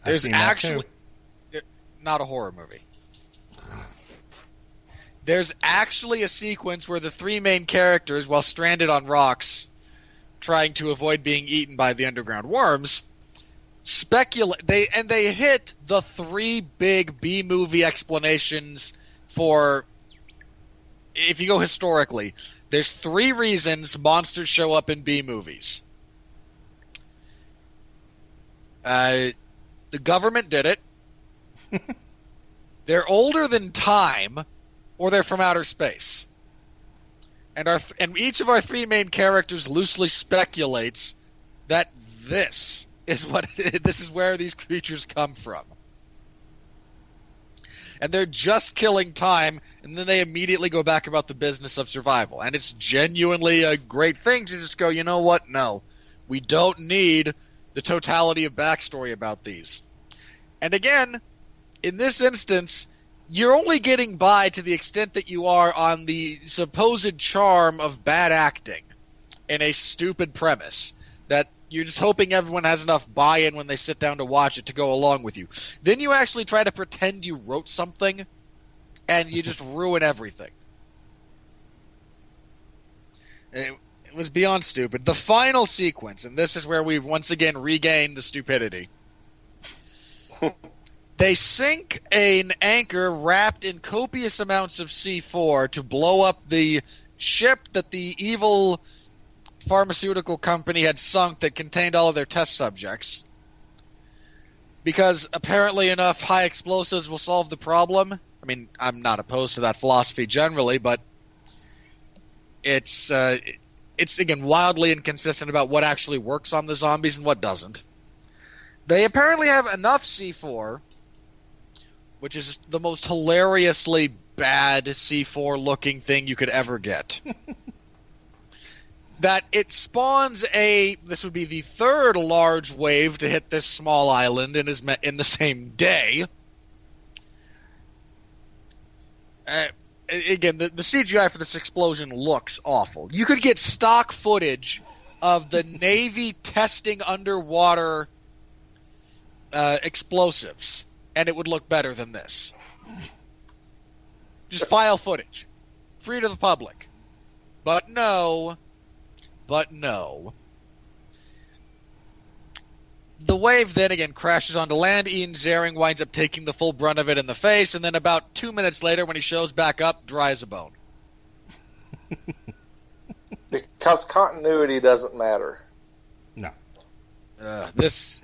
S6: There's actually not a horror movie. There's actually a sequence where the three main characters, while stranded on rocks, trying to avoid being eaten by the underground worms, speculate. They hit the three big B movie explanations for. If you go historically, there's three reasons monsters show up in B movies. The government did it. They're older than time, or they're from outer space. And each of our three main characters loosely speculates that this is where these creatures come from. And they're just killing time, and then they immediately go back about the business of survival. And it's genuinely a great thing to just go, you know what? No, we don't need the totality of backstory about these. And again, in this instance, you're only getting by to the extent that you are on the supposed charm of bad acting and a stupid premise that you're just hoping everyone has enough buy-in when they sit down to watch it to go along with you. Then you actually try to pretend you wrote something, and you just ruin everything. It was beyond stupid. The final sequence, and this is where we once again regain the stupidity. They sink an anchor wrapped in copious amounts of C4 to blow up the ship that the evil pharmaceutical company had sunk that contained all of their test subjects. Because apparently enough high explosives will solve the problem. I mean, I'm not opposed to that philosophy generally, but it's again wildly inconsistent about what actually works on the zombies and what doesn't. They apparently have enough C4, which is the most hilariously bad C4-looking thing you could ever get. That it spawns this would be the third large wave to hit this small island and is met in the same day. Again, the CGI for this explosion looks awful. You could get stock footage of the Navy testing underwater explosives, and it would look better than this. Just file footage. Free to the public. But no. The wave then again crashes onto land. Ian Ziering winds up taking the full brunt of it in the face, and then about 2 minutes later, when he shows back up, dry as a bone.
S5: Because continuity doesn't matter.
S4: No.
S6: This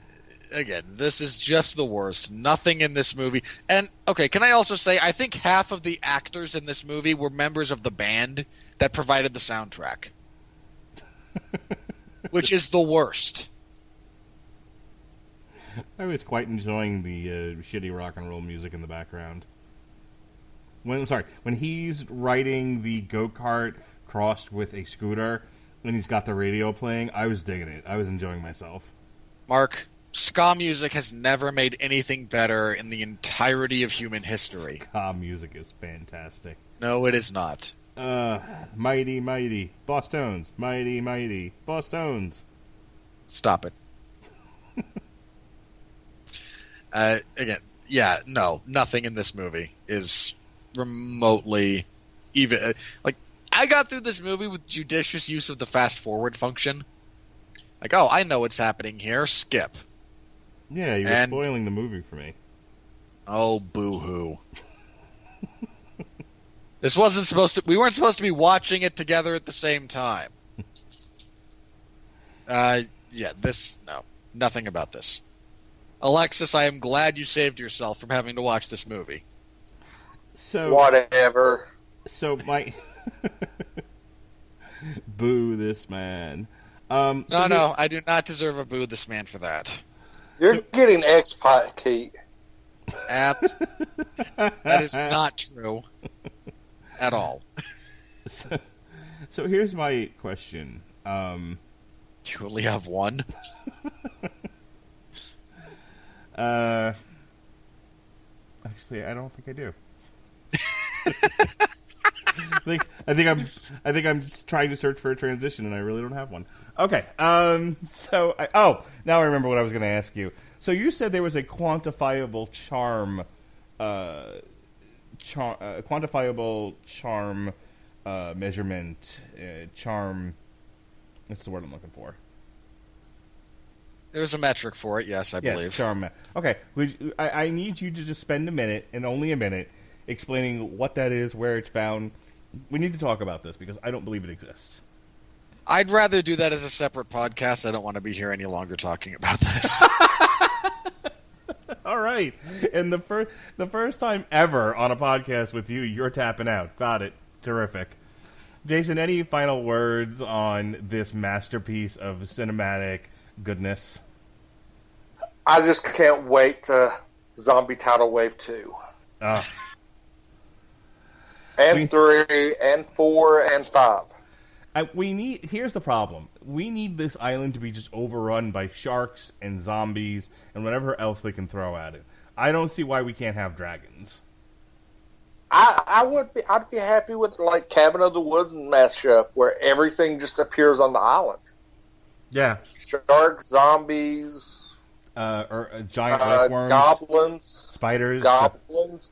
S6: is just the worst. Nothing in this movie. And, okay, can I also say, I think half of the actors in this movie were members of the band that provided the soundtrack. Which is the worst.
S4: I was quite enjoying the shitty rock and roll music in the background. When he's riding the go-kart crossed with a scooter and he's got the radio playing, I was digging it. I was enjoying myself.
S6: Mark, ska music has never made anything better in the entirety of human history.
S4: Ska music is fantastic.
S6: No, it is not.
S4: Mighty, mighty, Boss Tones. Mighty, mighty, Boss Tones.
S6: Stop it. Again, yeah, no, nothing in this movie is remotely even... I got through this movie with judicious use of the fast forward function. Like, oh, I know what's happening here. Skip.
S4: Yeah, you were spoiling the movie for me.
S6: Oh, boo-hoo. This wasn't supposed to... We weren't supposed to be watching it together at the same time. Yeah, this... No. Nothing about this. Alexis, I am glad you saved yourself from having to watch this movie.
S4: So...
S5: Whatever.
S4: So, my... Boo this man.
S6: No, I do not deserve a boo this man for that.
S5: You're getting X-Pac heat.
S6: That is not true. At all.
S4: So here's my question.
S6: You only have one?
S4: Actually, I don't think I do. I think I'm trying to search for a transition, and I really don't have one. Okay. Now I remember what I was going to ask you. So you said there was a quantifiable charm measurement. Charm. What's the word I'm looking for?
S6: There's a metric for it, yes, I believe.
S4: Charm. Okay. I need you to just spend a minute, and only a minute, explaining what that is, where it's found. We need to talk about this because I don't believe it exists.
S6: I'd rather do that as a separate podcast. I don't want to be here any longer talking about this.
S4: All right. And the first time ever on a podcast with you, you're tapping out. Got it. Terrific. Jason, any final words on this masterpiece of cinematic goodness?
S5: I just can't wait to Zombie Tidal Wave 2. And 3, and 4, and 5.
S4: Here's the problem. We need this island to be just overrun by sharks and zombies and whatever else they can throw at it. I don't see why we can't have dragons.
S5: I'd be happy with like Cabin of the Woods mashup where everything just appears on the island.
S4: Yeah.
S5: Sharks, zombies,
S4: or giant earthworms,
S5: goblins,
S4: spiders,
S5: goblins,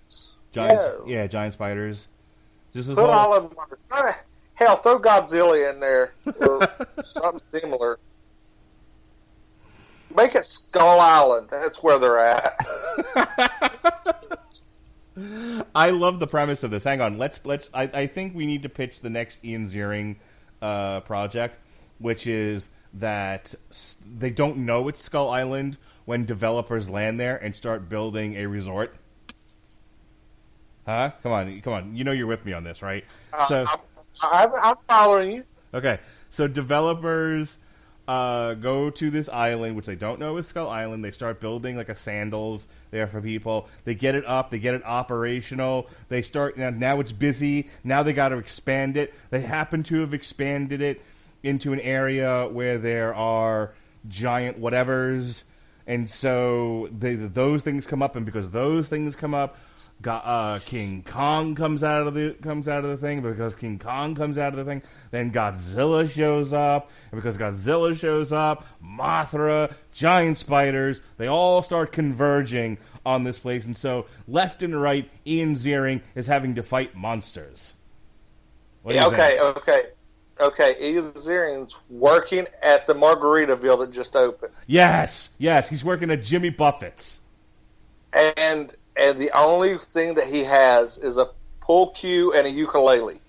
S4: giant spiders. Just
S5: put all of them. Hell, throw Godzilla in there or something similar. Make it Skull Island. That's where they're at.
S4: I love the premise of this. Hang on, let's. I think we need to pitch the next Ian Ziering project, which is that they don't know it's Skull Island when developers land there and start building a resort. Huh? Come on. You know you're with me on this, right?
S5: I'm following you.
S4: Okay, so developers go to this island, which they don't know is Skull Island. They start building like a sandals there for people. They get it up. They get it operational. They start now it's busy. Now they got to expand it. They happen to have expanded it into an area where there are giant whatevers, and so those things come up, and because those things come up, King Kong comes out of the thing. Because King Kong comes out of the thing, then Godzilla shows up, and because Godzilla shows up, Mothra, giant spiders, they all start converging on this place, and so left and right, Ian Ziering is having to fight monsters. What do you think?
S5: Okay, Ian Ziering's working at the Margaritaville that just opened.
S4: Yes, he's working at Jimmy Buffett's.
S5: And the only thing that he has is a pool cue and a ukulele.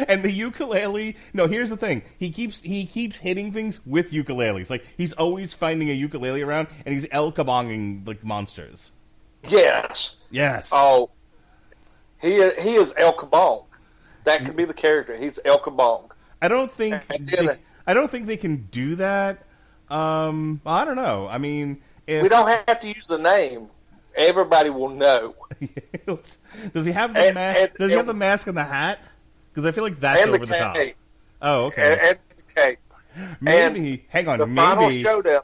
S4: And the ukulele... No, here's the thing. He keeps hitting things with ukuleles. Like, he's always finding a ukulele around, and he's el-kabonging, like, monsters.
S5: Yes. Oh, he is El Kabong. That could be the character. He's El Kabong.
S4: I don't think they can do that. I don't know. I mean...
S5: We don't have to use the name. Everybody will know.
S4: Does he have the mask? Does he have the mask and the hat? Because I feel like that's over the top. Oh, okay.
S5: And the cape.
S4: Maybe. Hang on.
S5: Final showdown.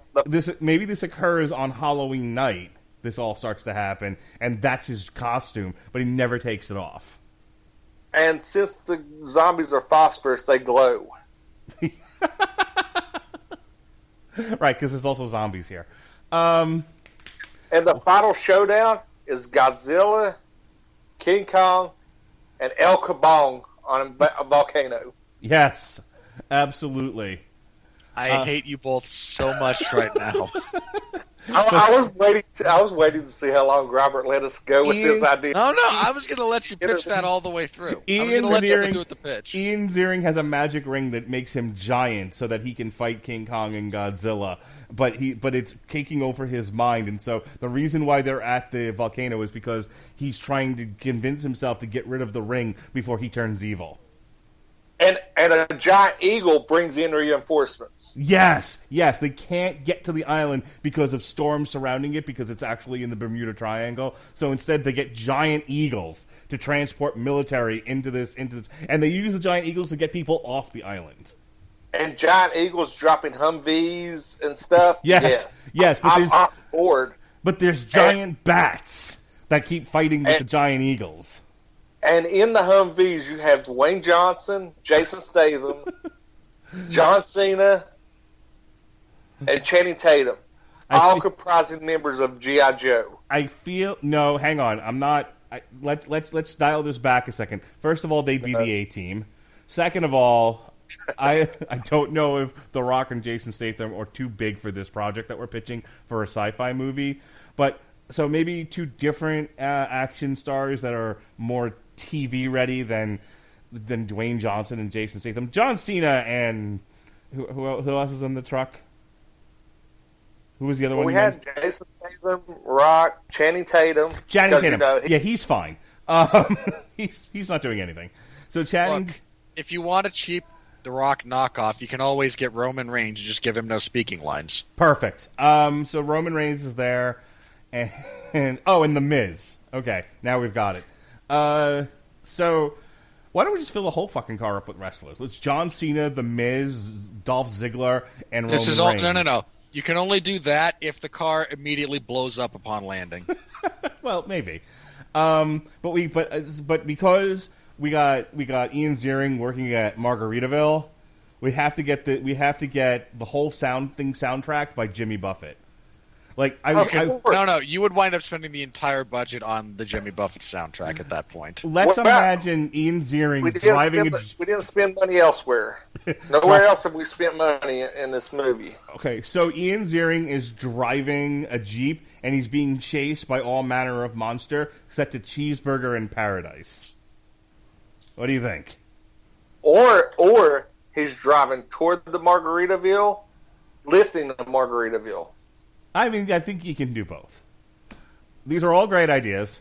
S4: Maybe this occurs on Halloween night. This all starts to happen, and that's his costume, but he never takes it off.
S5: And since the zombies are phosphorus, they glow.
S4: Right, because there's also zombies here.
S5: And the final showdown is Godzilla, King Kong, and El Kabong on a volcano.
S4: Yes, absolutely.
S6: I hate you both so much right now.
S5: I was waiting to see how long Robert let us go with this idea.
S6: No, I was going to let you pitch that all the way through. I was going to let you do with the pitch.
S4: Ian Ziering has a magic ring that makes him giant so that he can fight King Kong and Godzilla, but it's taking over his mind, and so the reason why they're at the volcano is because he's trying to convince himself to get rid of the ring before he turns evil.
S5: And a giant eagle brings in reinforcements.
S4: Yes, they can't get to the island because of storms surrounding it, because it's actually in the Bermuda Triangle. So instead, they get giant eagles to transport military into this, and they use the giant eagles to get people off the island.
S5: And giant eagles dropping Humvees and stuff.
S4: Yes,
S5: I'm on board.
S4: But there's giant bats that keep fighting with the giant eagles.
S5: And in the Humvees, you have Dwayne Johnson, Jason Statham, John Cena, and Channing Tatum, all comprising members of G.I. Joe.
S4: Hang on. I'm not. Let's dial this back a second. First of all, they'd be the A-team. Second of all, I don't know if The Rock and Jason Statham are too big for this project that we're pitching for a sci-fi movie. But so maybe two different action stars that are more TV ready than Dwayne Johnson and Jason Statham. John Cena and who else is in the truck? Who was the other one?
S5: We had Jason Statham, Rock, Channing Tatum.
S4: Yeah, he's fine. He's not doing anything. So Channing.
S6: Look, if you want a cheap The Rock knockoff, you can always get Roman Reigns and just give him no speaking lines.
S4: Perfect. So Roman Reigns is there, and The Miz. Okay, now we've got it. So why don't we just fill the whole fucking car up with wrestlers? Let's John Cena, The Miz, Dolph Ziggler, and Roman Reigns. No.
S6: You can only do that if the car immediately blows up upon landing.
S4: Well, maybe. But because we got Ian Ziering working at Margaritaville, we have to get the whole soundtrack by Jimmy Buffett.
S6: No, you would wind up spending the entire budget on the Jimmy Buffett soundtrack at that point.
S4: Let's imagine Ian Ziering driving.
S5: We didn't spend money elsewhere. Nowhere else have we spent money in this movie.
S4: Okay, so Ian Ziering is driving a Jeep, and he's being chased by all manner of monster, set to Cheeseburger in Paradise. What do you think?
S5: Or he's driving toward the Margaritaville, listening to Margaritaville.
S4: I mean, I think you can do both. These are all great ideas,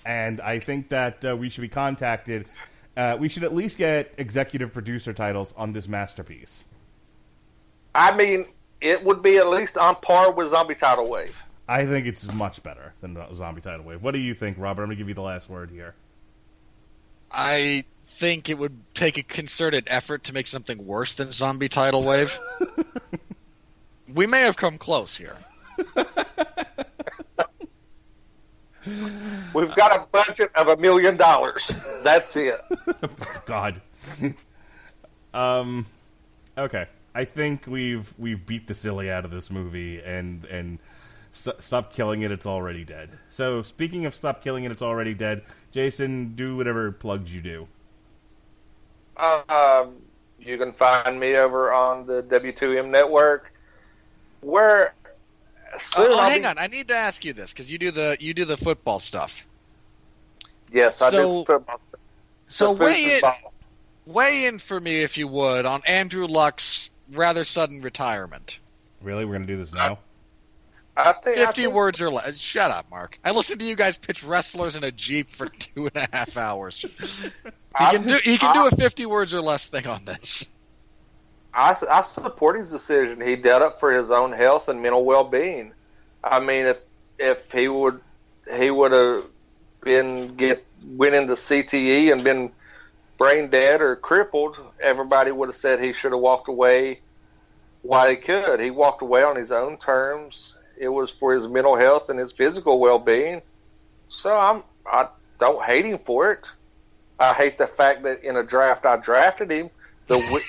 S4: and I think that we should be contacted. We should at least get executive producer titles on this masterpiece.
S5: I mean, it would be at least on par with Zombie Tidal Wave.
S4: I think it's much better than Zombie Tidal Wave. What do you think, Robert? I'm going to give you the last word here.
S6: I think it would take a concerted effort to make something worse than Zombie Tidal Wave. We may have come close here.
S5: We've got a budget of $1 million. That's it.
S4: God. Okay. I think we've beat the silly out of this movie and stop killing it. It's already dead. So speaking of stop killing it, it's already dead. Jason, do whatever plugs you do.
S5: You can find me over on the W2M network. Where?
S6: Hang on. I need to ask you this because you do the football stuff.
S5: Yes, I do football stuff.
S6: So weigh in for me, if you would, on Andrew Luck's rather sudden retirement.
S4: Really? We're going to do this now?
S5: I think
S6: 50 words or less. Shut up, Mark. I listened to you guys pitch wrestlers in a Jeep for 2.5 hours. He can do a 50 words or less thing on this.
S5: I support his decision. He did it for his own health and mental well-being. I mean, if he would have went into CTE and been brain dead or crippled, everybody would have said he should have walked away while he could. He walked away on his own terms. It was for his mental health and his physical well-being. So I don't hate him for it. I hate the fact that in a draft I drafted him the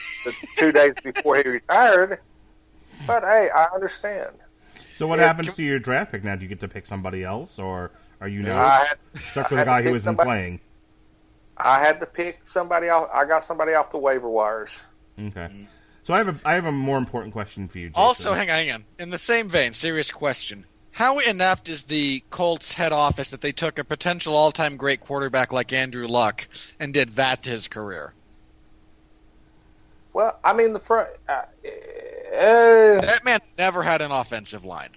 S5: 2 days before he retired. But hey, I understand.
S4: So what happens to your draft pick now? Do you get to pick somebody else, or are you now stuck with a guy who isn't playing?
S5: I had to pick somebody off. I got somebody off the waiver wires.
S4: Okay. So I have a more important question for you, Jason.
S6: Also, hang on. In the same vein, serious question. How inept is the Colts head office that they took a potential all-time great quarterback like Andrew Luck and did that to his career?
S5: Well, I mean, the front.
S6: That man never had an offensive line.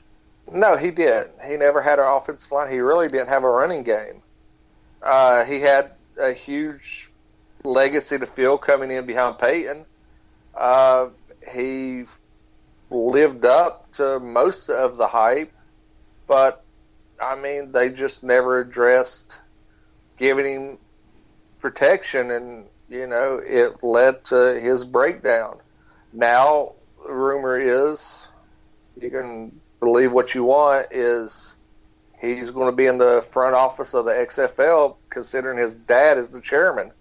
S5: No, he did. He never had an offensive line. He really didn't have a running game. He had a huge legacy to fill coming in behind Peyton. He lived up to most of the hype, but, I mean, they just never addressed giving him protection, and, you know, it led to his breakdown. Now, the rumor is, you can believe what you want, is he's going to be in the front office of the XFL, considering his dad is the chairman.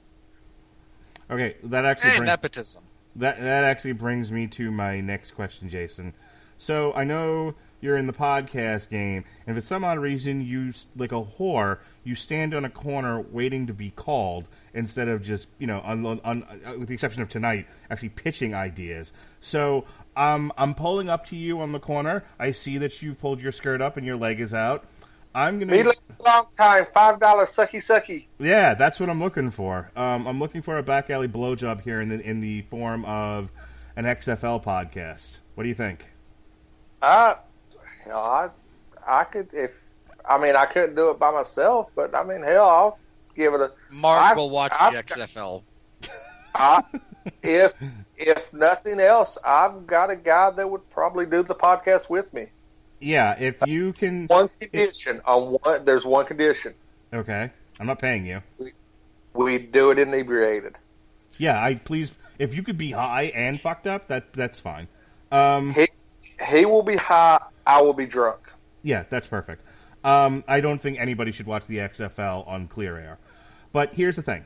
S4: Okay, that actually
S6: nepotism.
S4: That actually brings me to my next question, Jason. So I know you're in the podcast game, and for some odd reason, you, like a whore, you stand on a corner waiting to be called instead of just, you know, with the exception of tonight, actually pitching ideas. So I'm pulling up to you on the corner. I see that you've pulled your skirt up and your leg is out. I'm gonna
S5: be a long time, $5 sucky.
S4: Yeah, that's what I'm looking for. I'm looking for a back alley blowjob here in the form of an XFL podcast. What do you think?
S5: I could, I couldn't do it by myself, but I mean, hell, I'll give it a.
S6: Mark will watch the XFL.
S5: If nothing else, I've got a guy that would probably do the podcast with me.
S4: Yeah, if you can.
S5: One condition there's one condition.
S4: Okay, I'm not paying you.
S5: We do it inebriated.
S4: Yeah, please. If you could be high and fucked up, that's fine.
S5: He will be high. I will be drunk.
S4: Yeah, that's perfect. I don't think anybody should watch the XFL on clear air. But here's the thing.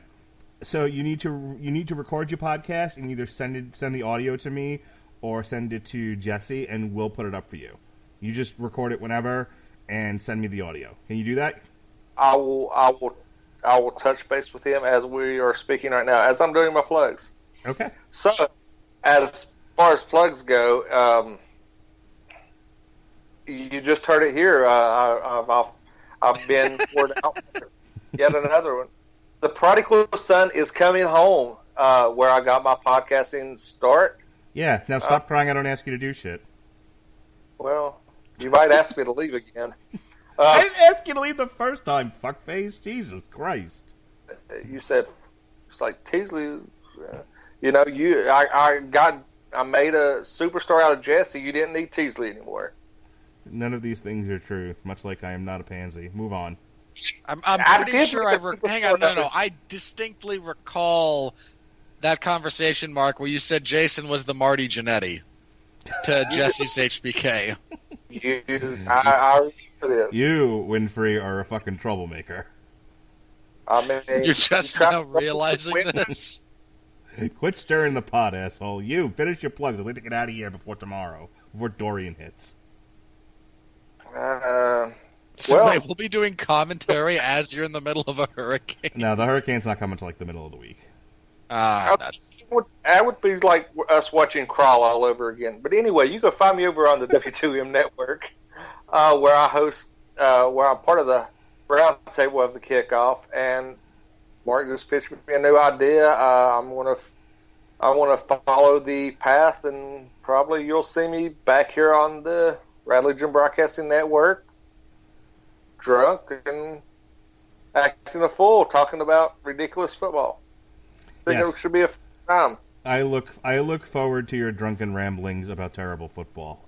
S4: So you need to record your podcast and either send the audio to me or send it to Jesse, and we'll put it up for you. You just record it whenever and send me the audio. Can you do that?
S5: I will touch base with him as we are speaking right now, as I'm doing my plugs.
S4: Okay.
S5: So, as far as plugs go, you just heard it here. I've been poured out for yet another one. The prodigal son is coming home, where I got my podcasting start.
S4: Yeah. Now stop crying. I don't ask you to do shit.
S3: Well, you might ask me to leave again.
S4: I didn't ask you to leave the first time, fuckface. Jesus Christ.
S3: You said, it's like Teasley, I made a superstar out of Jesse. You didn't need Teasley anymore.
S4: None of these things are true, much like I am not a pansy. Move on.
S6: I'm pretty sure hang on, no. I distinctly recall that conversation, Mark, where you said Jason was the Marty Jannetty to Jesse's HBK.
S3: I remember this.
S4: You, Winfree, are a fucking troublemaker.
S3: I mean,
S6: You're just now realizing this?
S4: Quit stirring the pot, asshole. You, finish your plugs. I'd like to get out of here before tomorrow, before Dorian hits.
S6: Wait, we'll be doing commentary as you're in the middle of a hurricane.
S4: No, the hurricane's not coming until like the middle of the week.
S3: That would be like us watching Crawl all over again. But anyway, you can find me over on the W2M network, where I host, where I'm part of the roundtable of the kickoff. And Mark just pitched me a new idea. I want to follow the path, and probably you'll see me back here on the Radulich Broadcasting Network, drunk and acting a fool, talking about ridiculous football. I think it should be a fun time.
S4: I look forward to your drunken ramblings about terrible football.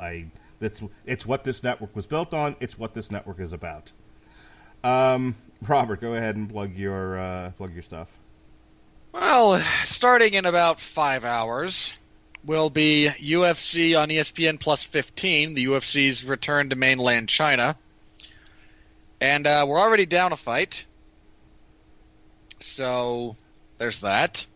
S4: It's what this network was built on. It's what this network is about. Robert, go ahead and plug your stuff.
S6: Well, starting in about 5 hours will be UFC on ESPN Plus 15, the UFC's return to mainland China. And we're already down a fight. So there's that.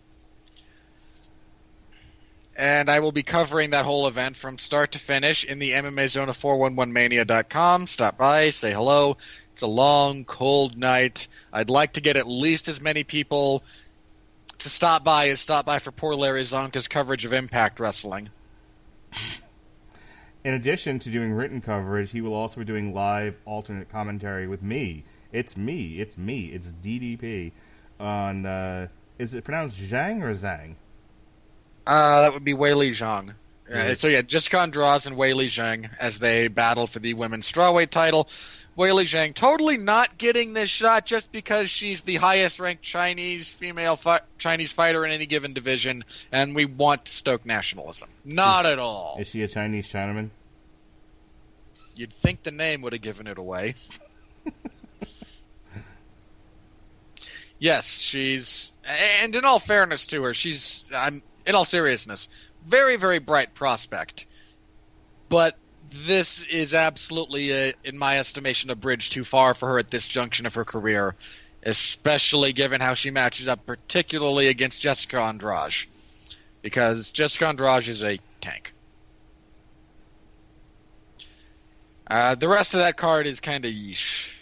S6: And I will be covering that whole event from start to finish in the MMA Zone of 411mania.com. Stop by, say hello. It's a long, cold night. I'd like to get at least as many people to stop by is stop by for poor Larry Zonka's coverage of Impact Wrestling.
S4: In addition to doing written coverage, he will also be doing live alternate commentary with me. It's DDP on, is it pronounced Zhang or Zhang?
S6: That would be Weili Zhang. So yeah, Jessica Andrade and Weili Zhang as they battle for the women's strawweight title. Weili Zhang totally not getting this shot just because she's the highest-ranked Chinese Chinese fighter in any given division, and we want to stoke nationalism. Not at all.
S4: Is she a Chinese Chinaman?
S6: You'd think the name would have given it away. Yes, she's... And in all fairness to her, she's... in all seriousness, very, very bright prospect. But this is absolutely, in my estimation, a bridge too far for her at this junction of her career, especially given how she matches up particularly against Jessica Andrade. Because Jessica Andrade is a tank. The rest of that card is kind of yeesh.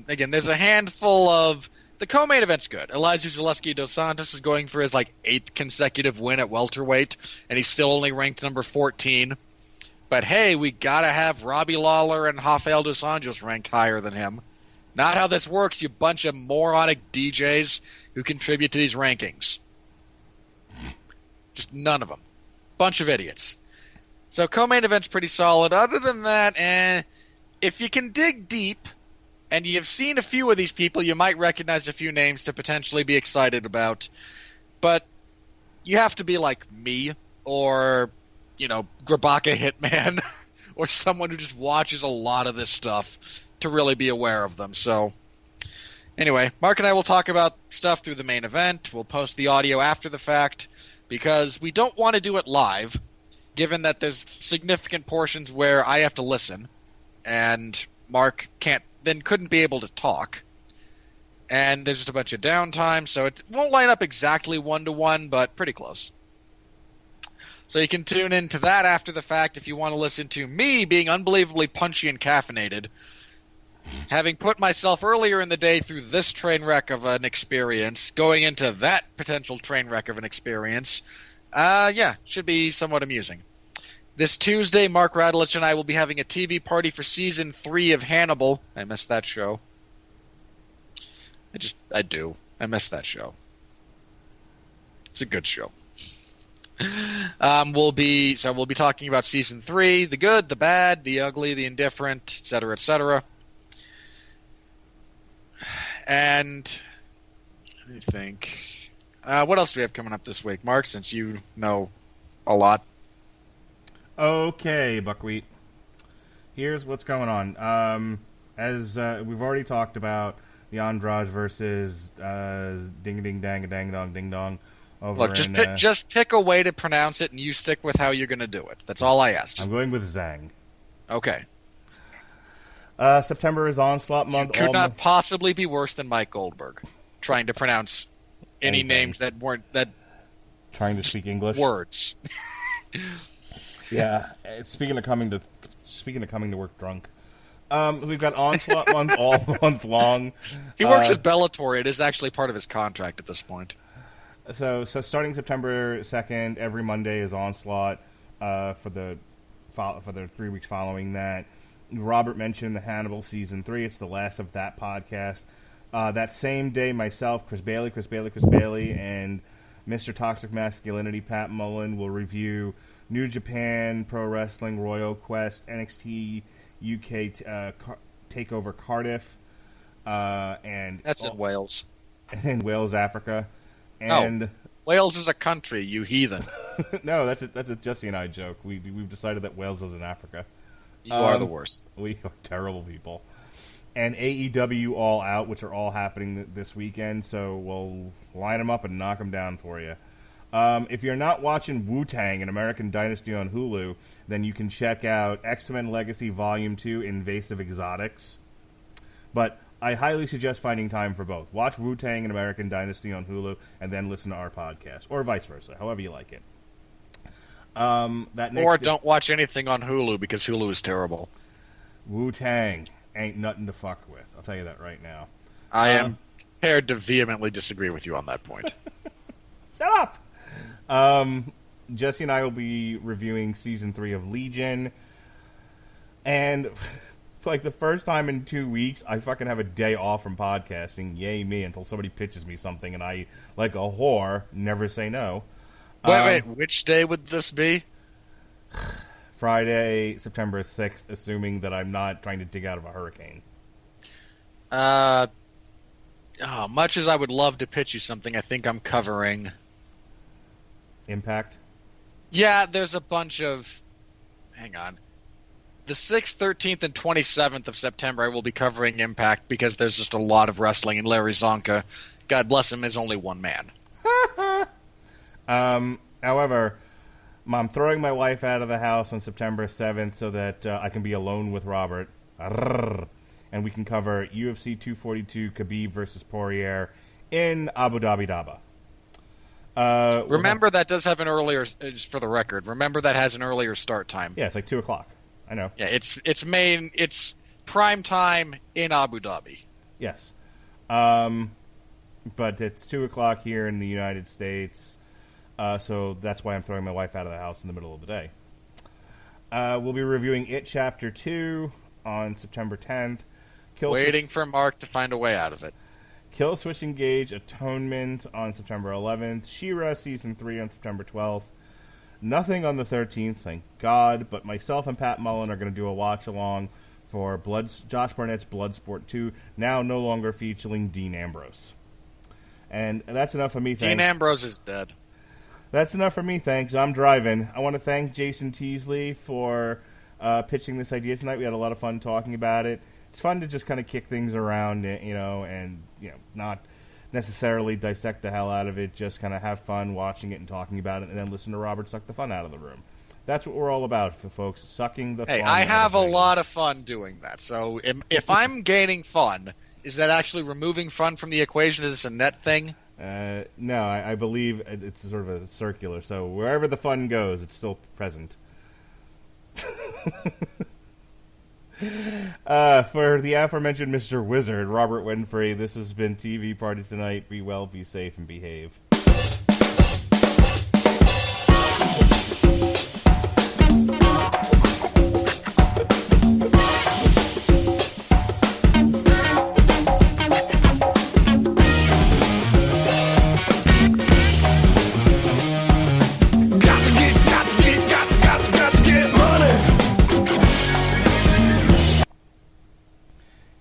S6: Again, there's a handful of... The co-main event's good. Elizeu Zaleski dos Santos is going for his 8th consecutive win at welterweight, and he's still only ranked number 14. But hey, we gotta have Robbie Lawler and Rafael dos Anjos ranked higher than him. Not how this works, you bunch of moronic DJs who contribute to these rankings. Just none of them. Bunch of idiots. So co-main event's pretty solid. Other than that, if you can dig deep, and you've seen a few of these people, you might recognize a few names to potentially be excited about. But you have to be like me, or, Grabaka Hitman, or someone who just watches a lot of this stuff to really be aware of them. So, anyway, Mark and I will talk about stuff through the main event. We'll post the audio after the fact, because we don't want to do it live, given that there's significant portions where I have to listen, and Mark couldn't be able to talk. And there's just a bunch of downtime, so it won't line up exactly 1-to-1, but pretty close. So you can tune into that after the fact if you want to listen to me being unbelievably punchy and caffeinated, having put myself earlier in the day through this train wreck of an experience, going into that potential train wreck of an experience. Should be somewhat amusing. This Tuesday, Mark Radulich and I will be having a TV party for Season 3 of Hannibal. I missed that show. I do. I missed that show. It's a good show. We'll be talking about Season 3, the good, the bad, the ugly, the indifferent, etc., etc. And let me think. What else do we have coming up this week, Mark, since you know a lot?
S4: Okay, Buckwheat. Here's what's going on. As we've already talked about, the Andrade versus ding-a-ding-dang-a-dang-dong-ding-dong.
S6: Look, just pick a way to pronounce it, and you stick with how you're going to do it. That's all I asked.
S4: I'm going with Zhang.
S6: Okay.
S4: September is Onslaught month.
S6: Could not possibly be worse than Mike Goldberg trying to pronounce any names that weren't that.
S4: Trying to speak English.
S6: Words.
S4: Yeah. Speaking of coming to work drunk. We've got Onslaught month all month long.
S6: He works at Bellator. It is actually part of his contract at this point.
S4: So starting September 2nd, every Monday is Onslaught for the 3 weeks following that. Robert mentioned the Hannibal Season 3. It's the last of that podcast. That same day, myself, Chris Bailey, and Mr. Toxic Masculinity, Pat Mullen, will review New Japan Pro Wrestling, Royal Quest, NXT UK Takeover Cardiff, and
S6: that's in Wales.
S4: In Wales, Africa. And
S6: Wales is a country, you heathen.
S4: No, that's a Jesse and I joke. We've decided that Wales is in Africa.
S6: You are the worst. We
S4: are terrible people. And AEW All Out, which are all happening this weekend, so we'll line them up and knock them down for you. If you're not watching Wu-Tang, an American Dynasty on Hulu, then you can check out X-Men Legacy Volume 2, Invasive Exotics. But I highly suggest finding time for both. Watch Wu-Tang and American Dynasty on Hulu, and then listen to our podcast, or vice versa, however you like it.
S6: Don't watch anything on Hulu, because Hulu is terrible.
S4: Wu-Tang ain't nothing to fuck with. I'll tell you that right now.
S6: I am prepared to vehemently disagree with you on that point.
S4: Shut up! Jesse and I will be reviewing Season 3 of Legion. And for like the first time in 2 weeks, I fucking have a day off from podcasting. Yay me, until somebody pitches me something and I, like a whore, never say no.
S6: Wait, which day would this be?
S4: Friday, September 6th, assuming that I'm not trying to dig out of a hurricane.
S6: Much as I would love to pitch you something, I think I'm covering...
S4: Impact?
S6: Yeah, there's a bunch of... Hang on. The 6th, 13th, and 27th of September, I will be covering Impact because there's just a lot of wrestling, and Larry Zonka, God bless him, is only one man.
S4: However, I'm throwing my wife out of the house on September 7th so that I can be alone with Robert. And we can cover UFC 242 Khabib versus Poirier in Abu Dhabi Daba.
S6: Remember, that does have an earlier, just for the record, remember that has an earlier start time.
S4: Yeah, it's like 2 o'clock. I know.
S6: Yeah, it's prime time in Abu Dhabi.
S4: Yes. But it's 2 o'clock here in the United States, so that's why I'm throwing my wife out of the house in the middle of the day. We'll be reviewing It Chapter 2 on September 10th.
S6: Waiting for Mark to find a way out of it.
S4: Kill Switch Engage Atonement on September 11th. She-Ra Season 3 on September 12th. Nothing on the 13th, thank God, but myself and Pat Mullen are going to do a watch-along for Josh Barnett's Bloodsport 2, now no longer featuring Dean Ambrose. And that's enough for me, thanks.
S6: Dean Ambrose is dead.
S4: That's enough for me, thanks. I'm driving. I want to thank Jason Teasley for pitching this idea tonight. We had a lot of fun talking about it. It's fun to just kind of kick things around, and not necessarily dissect the hell out of it, just kind of have fun watching it and talking about it, and then listen to Robert suck the fun out of the room. That's what we're all about, for folks, sucking the fun out of things.
S6: Hey, I have a lot of fun doing that, so if I'm gaining fun, is that actually removing fun from the equation? Is this a net thing?
S4: No, I believe it's sort of a circular, so wherever the fun goes, it's still present. For the aforementioned Mr. Wizard, Robert Winfree, this has been TV Party Tonight. Be well, be safe, and behave.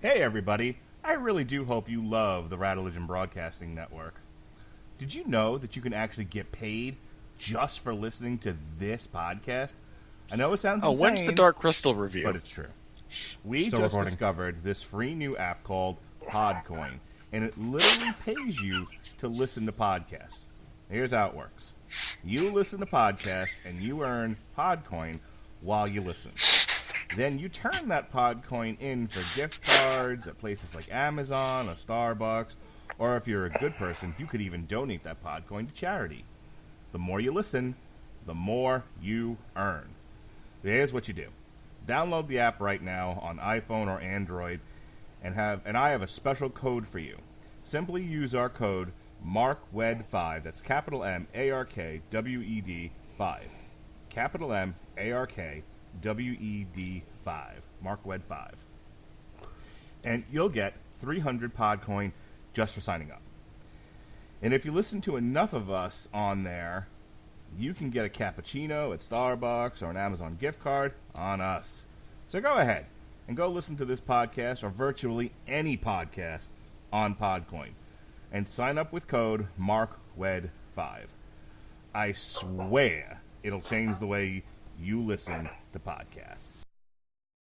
S4: Hey everybody, I really do hope you love the Radulich Broadcasting Network. Did you know that you can actually get paid just for listening to this podcast? I know it sounds insane.
S6: When's the Dark Crystal review?
S4: But it's true. We just discovered this free new app called Podcoin, and it literally pays you to listen to podcasts. Here's how it works. You listen to podcasts, and you earn Podcoin while you listen. Then you turn that Podcoin in for gift cards at places like Amazon or Starbucks, or if you're a good person, you could even donate that Podcoin to charity. The more you listen, the more you earn. Here's what you do. Download the app right now on iPhone or Android, and I have a special code for you. Simply use our code MARKWED5. That's capital MARKWED 5. Capital MARKWED 5. MARKWED 5. And you'll get 300 Podcoin just for signing up. And if you listen to enough of us on there, you can get a cappuccino at Starbucks or an Amazon gift card on us. So go ahead and go listen to this podcast or virtually any podcast on Podcoin. And sign up with code MARKWED5. I swear it'll change the way you listen to podcasts.